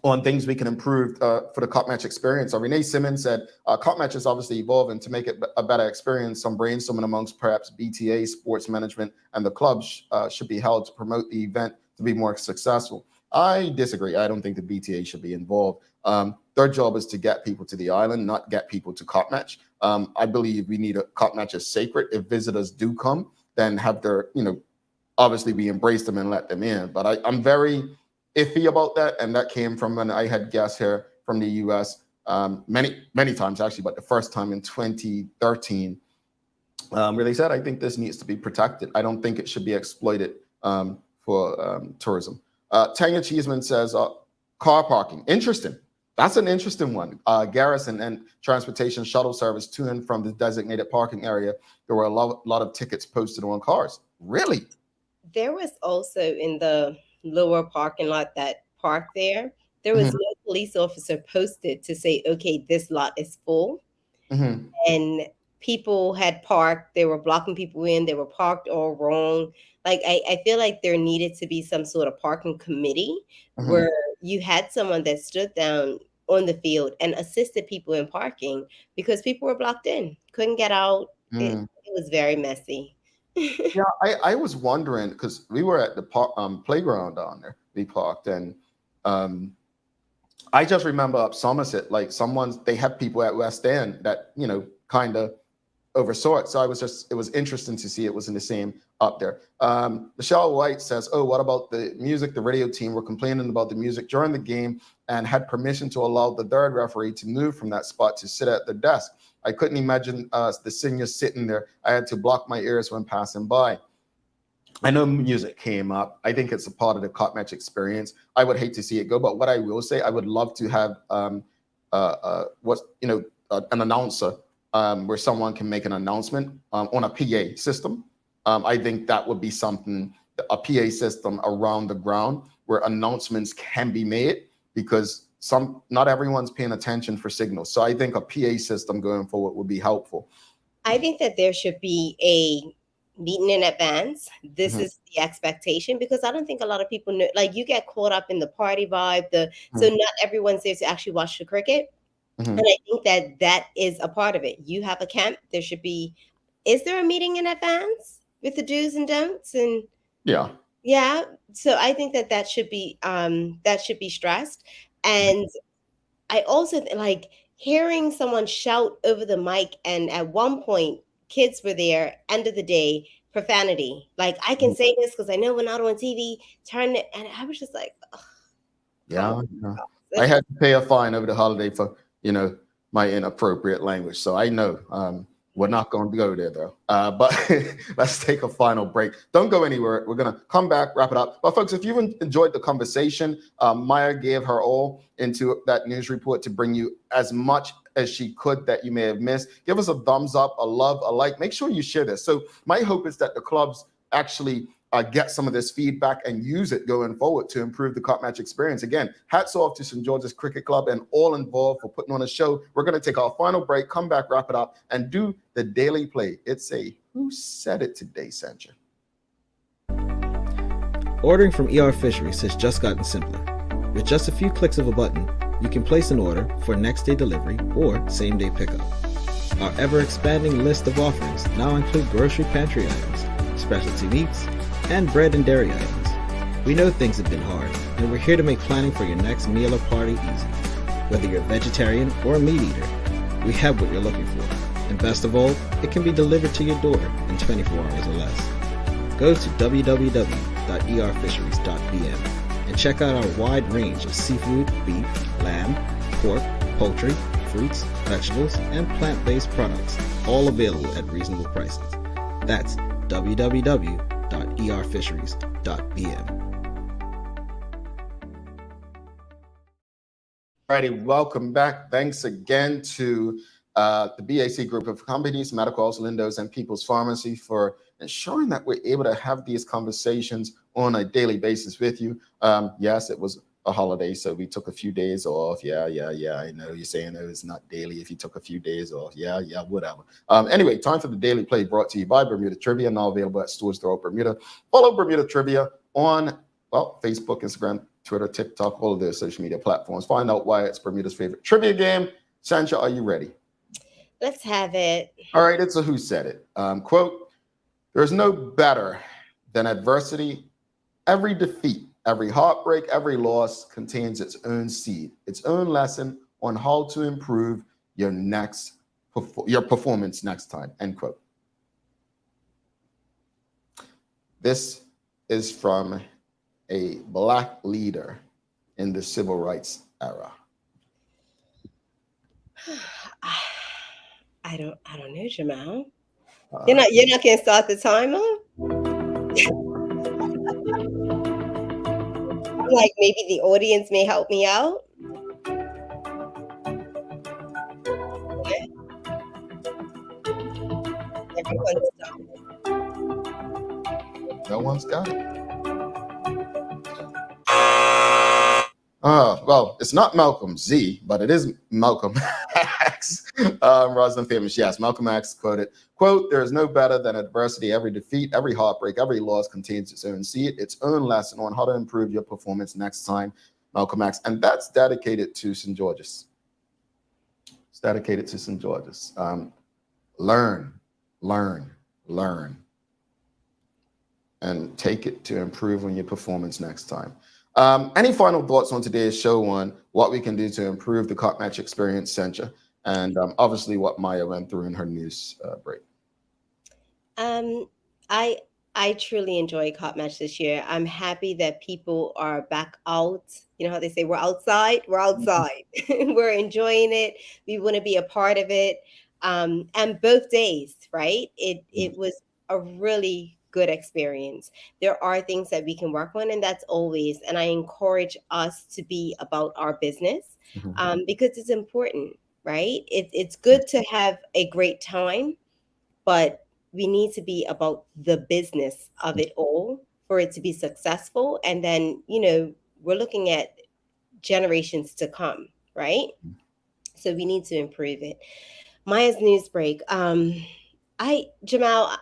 on things we can improve for the cup match experience. Renee Simmons said, cup match is obviously evolving to make it a better experience. Some brainstorming amongst perhaps BTA, sports management, and the clubs should be held to promote the event to be more successful. I disagree. I don't think the BTA should be involved. Their job is to get people to the island, not get people to cup match. I believe we need a cup match as sacred. If visitors do come, then have their, obviously we embrace them and let them in. But I'm very iffy about that, and that came from when I had guests here from the U.S. Many times actually, but the first time in 2013, where they said, I think this needs to be protected. I don't think it should be exploited for tourism. Tanya Cheeseman says, car parking. Interesting. That's an interesting one. Garrison and transportation shuttle service to and from the designated parking area. There were a lot of tickets posted on cars. Really? There was also in the lower parking lot that parked there was no police officer posted to say, okay, this lot is full. And people had parked, they were blocking people in, they were parked all wrong. Like I feel like there needed to be some sort of parking committee where you had someone that stood down on the field and assisted people in parking, because people were blocked in, couldn't get out. It was very messy. Yeah, I was wondering, because we were at the playground down there, we parked, and I just remember up Somerset, like they had people at West End that, kind of oversaw it. So it was interesting to see it was in the same up there. Michelle White says, oh, what about the music? The radio team were complaining about the music during the game and had permission to allow the third referee to move from that spot to sit at the desk. I couldn't imagine the seniors sitting there. I had to block my ears when passing by. I know music came up. I think it's a part of the cup match experience. I would hate to see it go, but what I will say, I would love to have an announcer where someone can make an announcement on a PA system. I think that would be something, a PA system around the ground where announcements can be made, because not everyone's paying attention for signals. So I think a PA system going forward would be helpful. I think that there should be a meeting in advance. This is the expectation, because I don't think a lot of people know, like you get caught up in the party vibe, so not everyone's there to actually watch the cricket. And I think that is a part of it. You have a camp, there should be, is there a meeting in advance with the do's and don'ts? And yeah. So I think that should be stressed. And I also like hearing someone shout over the mic, and at one point kids were there, end of the day, profanity. Like, I can say this because I know we're not on TV, turn it. And I was just like, ugh. Yeah. I had to pay a fine over the holiday for, my inappropriate language. So I know we're not going to go there though. But let's take a final break. Don't go anywhere. We're going to come back, wrap it up. But folks, if you've enjoyed the conversation, Maya gave her all into that news report to bring you as much as she could that you may have missed. Give us a thumbs up, a love, a like. Make sure you share this. So my hope is that the clubs actually get some of this feedback and use it going forward to improve the cup match experience. Again, hats off to St. George's Cricket Club and all involved for putting on a show. We're going to take our final break, come back, wrap it up, and do the daily play. It's a Who Said It today, Sancha. Ordering from ER Fisheries has just gotten simpler. With just a few clicks of a button, you can place an order for next-day delivery or same-day pickup. Our ever-expanding list of offerings now include grocery pantry items, specialty meats, and bread and dairy items. We know things have been hard, and we're here to make planning for your next meal or party easy. Whether you're a vegetarian or a meat eater, we have what you're looking for. And best of all, it can be delivered to your door in 24 hours or less. Go to www.erfisheries.bm and check out our wide range of seafood, beef, lamb, pork, poultry, fruits, vegetables, and plant-based products, all available at reasonable prices. That's www.erfisheries.bm. Alrighty, welcome back. Thanks again to the BAC group of companies, Medical, Lindos, and People's Pharmacy for ensuring that we're able to have these conversations on a daily basis with you. Yes, it was a holiday, so we took a few days off. Yeah. I know you're saying it's not daily if you took a few days off. Yeah, whatever. Anyway, time for the daily play brought to you by Bermuda Trivia, now available at stores throughout Bermuda. Follow Bermuda Trivia on, Facebook, Instagram, Twitter, TikTok, all of their social media platforms. Find out why it's Bermuda's favorite trivia game. Sancha, are you ready? Let's have it. All right, it's a Who Said It. Quote, there's no better than adversity. Every defeat, every heartbreak, every loss contains its own seed, its own lesson on how to improve your performance next time, end quote. This is from a Black leader in the civil rights era. I don't know, Jamal. You're not gonna start the timer? Like maybe the audience may help me out. Okay. Everyone's done. No one's got it. Well, it's not Malcolm Z, but it is Malcolm X. Rosalind famous. Yes, Malcolm X quoted, quote, there is no better than adversity. Every defeat, every heartbreak, every loss contains its own seed, its own lesson on how to improve your performance next time. Malcolm X. And that's dedicated to St. George's. It's dedicated to St. George's. Learn. And take it to improve on your performance next time. Any final thoughts on today's show on what we can do to improve the cup match experience, Sancha? And obviously what Maya went through in her news break. I truly enjoyed cup match this year. I'm happy that people are back out. You know how they say we're outside? We're outside. We're enjoying it. We want to be a part of it. And both days, right? It was a really good experience. There are things that we can work on, and that's always, and I encourage us to be about our business because it's important, right? It's good to have a great time, but we need to be about the business of it all for it to be successful. And then, we're looking at generations to come, right? So we need to improve it. Maya's news break. Jamal,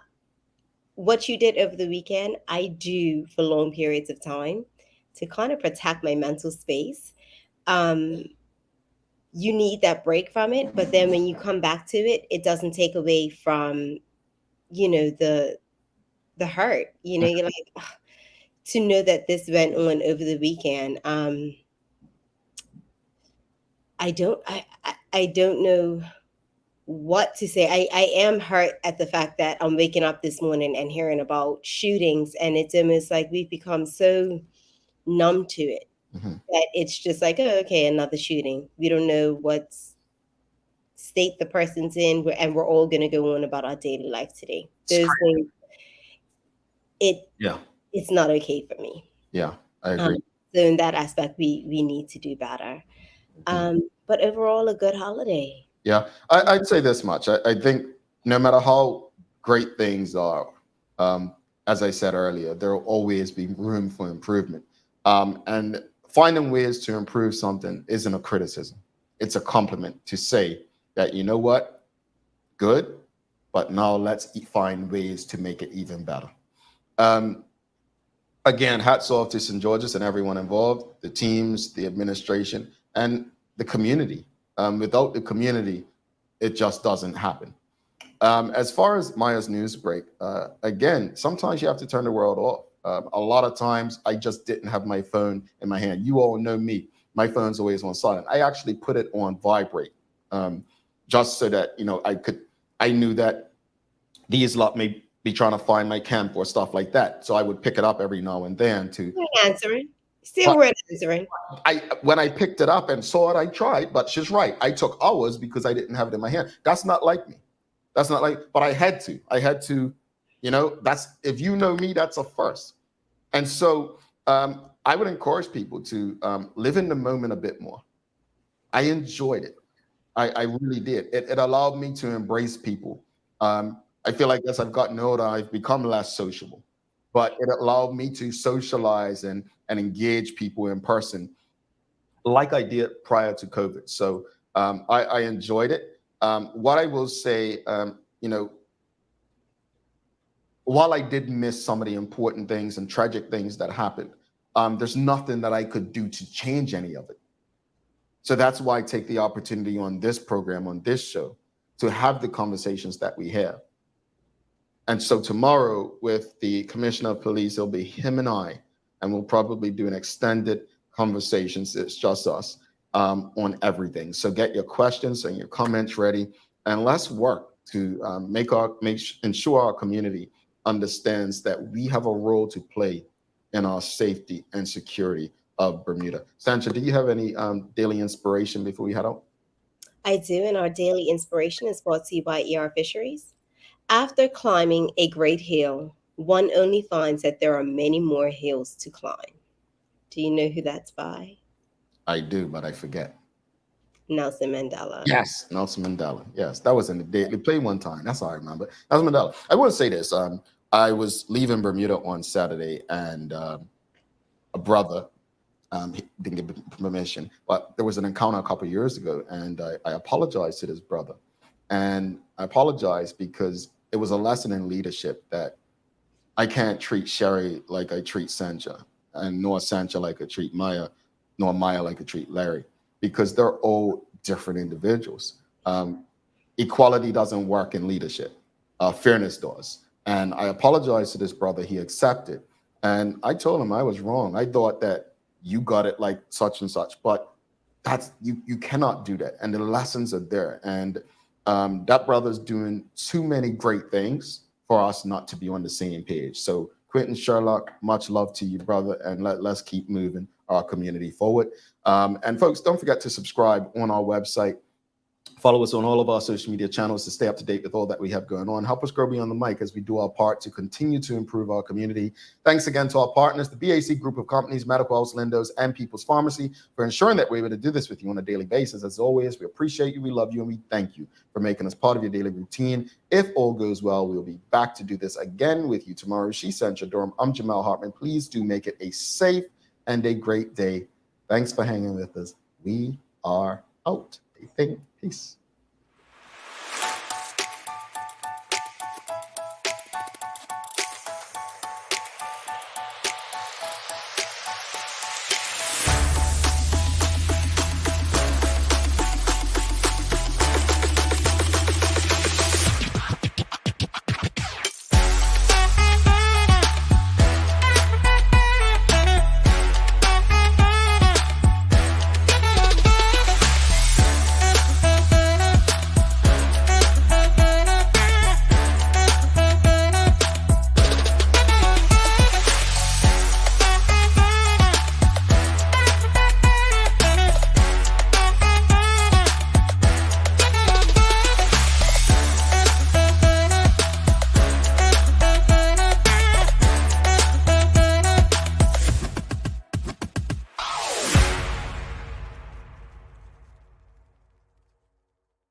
what you did over the weekend, I do for long periods of time to kind of protect my mental space. You need that break from it, but then when you come back to it, it doesn't take away from, the hurt. You're like, ugh, to know that this went on over the weekend. I don't know what to say. I am hurt at the fact that I'm waking up this morning and hearing about shootings, and it's almost like we've become so numb to it that it's just like, oh, okay, another shooting. We don't know what state the person's in, and we're all going to go on about our daily life today. Those things, it's not okay for me. Yeah, I agree. So in that aspect, we need to do better. But overall, a good holiday. Yeah, I'd say this much. I think no matter how great things are, as I said earlier, there will always be room for improvement. And finding ways to improve something isn't a criticism. It's a compliment to say that, you know what, good, but now let's find ways to make it even better. Again, hats off to St. George's and everyone involved, the teams, the administration, and the community. Without the community, it just doesn't happen. As far as Maya's news break, again, sometimes you have to turn the world off. A lot of times I just didn't have my phone in my hand. You all know me. My phone's always on silent. I actually put it on vibrate, just so that, you know, I knew that these lot may be trying to find my camp or stuff like that. So I would pick it up every now and then to answering. Still weren't answering. When I picked it up and saw it, I tried, but she's right. I took hours because I didn't have it in my hand. That's not like me. That's not like, but I had to, you know, that's, if you know me, that's a first. And so I would encourage people to live in the moment a bit more. I enjoyed it. I really did. It allowed me to embrace people. I feel like as I've gotten older, I've become less sociable, but it allowed me to socialize and engage people in person like I did prior to COVID. So I enjoyed it. What I will say, you know, while I did miss some of the important things and tragic things that happened, there's nothing that I could do to change any of it. So that's why I take the opportunity on this program, on this show, to have the conversations that we have. And so tomorrow with the Commissioner of Police, it'll be him and I, and we'll probably do an extended conversations. It's just us on everything. So get your questions and your comments ready, and let's work to ensure our community understands that we have a role to play in our safety and security of Bermuda. Sancha, do you have any daily inspiration before we head out? I do, and our daily inspiration is brought to you by ER Fisheries. After climbing a great hill, one only finds that there are many more hills to climb. Do you know who that's by? I do, but I forget. Nelson Mandela. Yes, Nelson Mandela. Yes, that was in the Daily Play one time. That's all I remember. Nelson Mandela. I want to say this. I was leaving Bermuda on Saturday, and a brother, he didn't give permission, but there was an encounter a couple of years ago, and I apologized to this brother. And I apologized because it was a lesson in leadership that I can't treat Sherry like I treat Sancha, and nor Sancha like I treat Maya, nor Maya like I treat Larry, because they're all different individuals. Equality doesn't work in leadership. Fairness does. And I apologized to this brother. He accepted. And I told him I was wrong. I thought that you got it like such and such, but that's you cannot do that. And the lessons are there. And that brother's doing too many great things for us not to be on the same page. So Quentin Sherlock, much love to you, brother, and let's keep moving our community forward. And folks, don't forget to subscribe on our website. Follow us on all of our social media channels to stay up to date with all that we have going on. Help us grow beyond the mic as we do our part to continue to improve our community. Thanks again to our partners, the BAC Group of Companies, Medical House Lindos, and People's Pharmacy, for ensuring that we're able to do this with you on a daily basis. As always, we appreciate you, we love you, and we thank you for making us part of your daily routine. If all goes well, we'll be back to do this again with you tomorrow. She's Sancha Durham. I'm Jamal Hartman. Please do make it a safe and a great day. Thanks for hanging with us. We are out. Peace.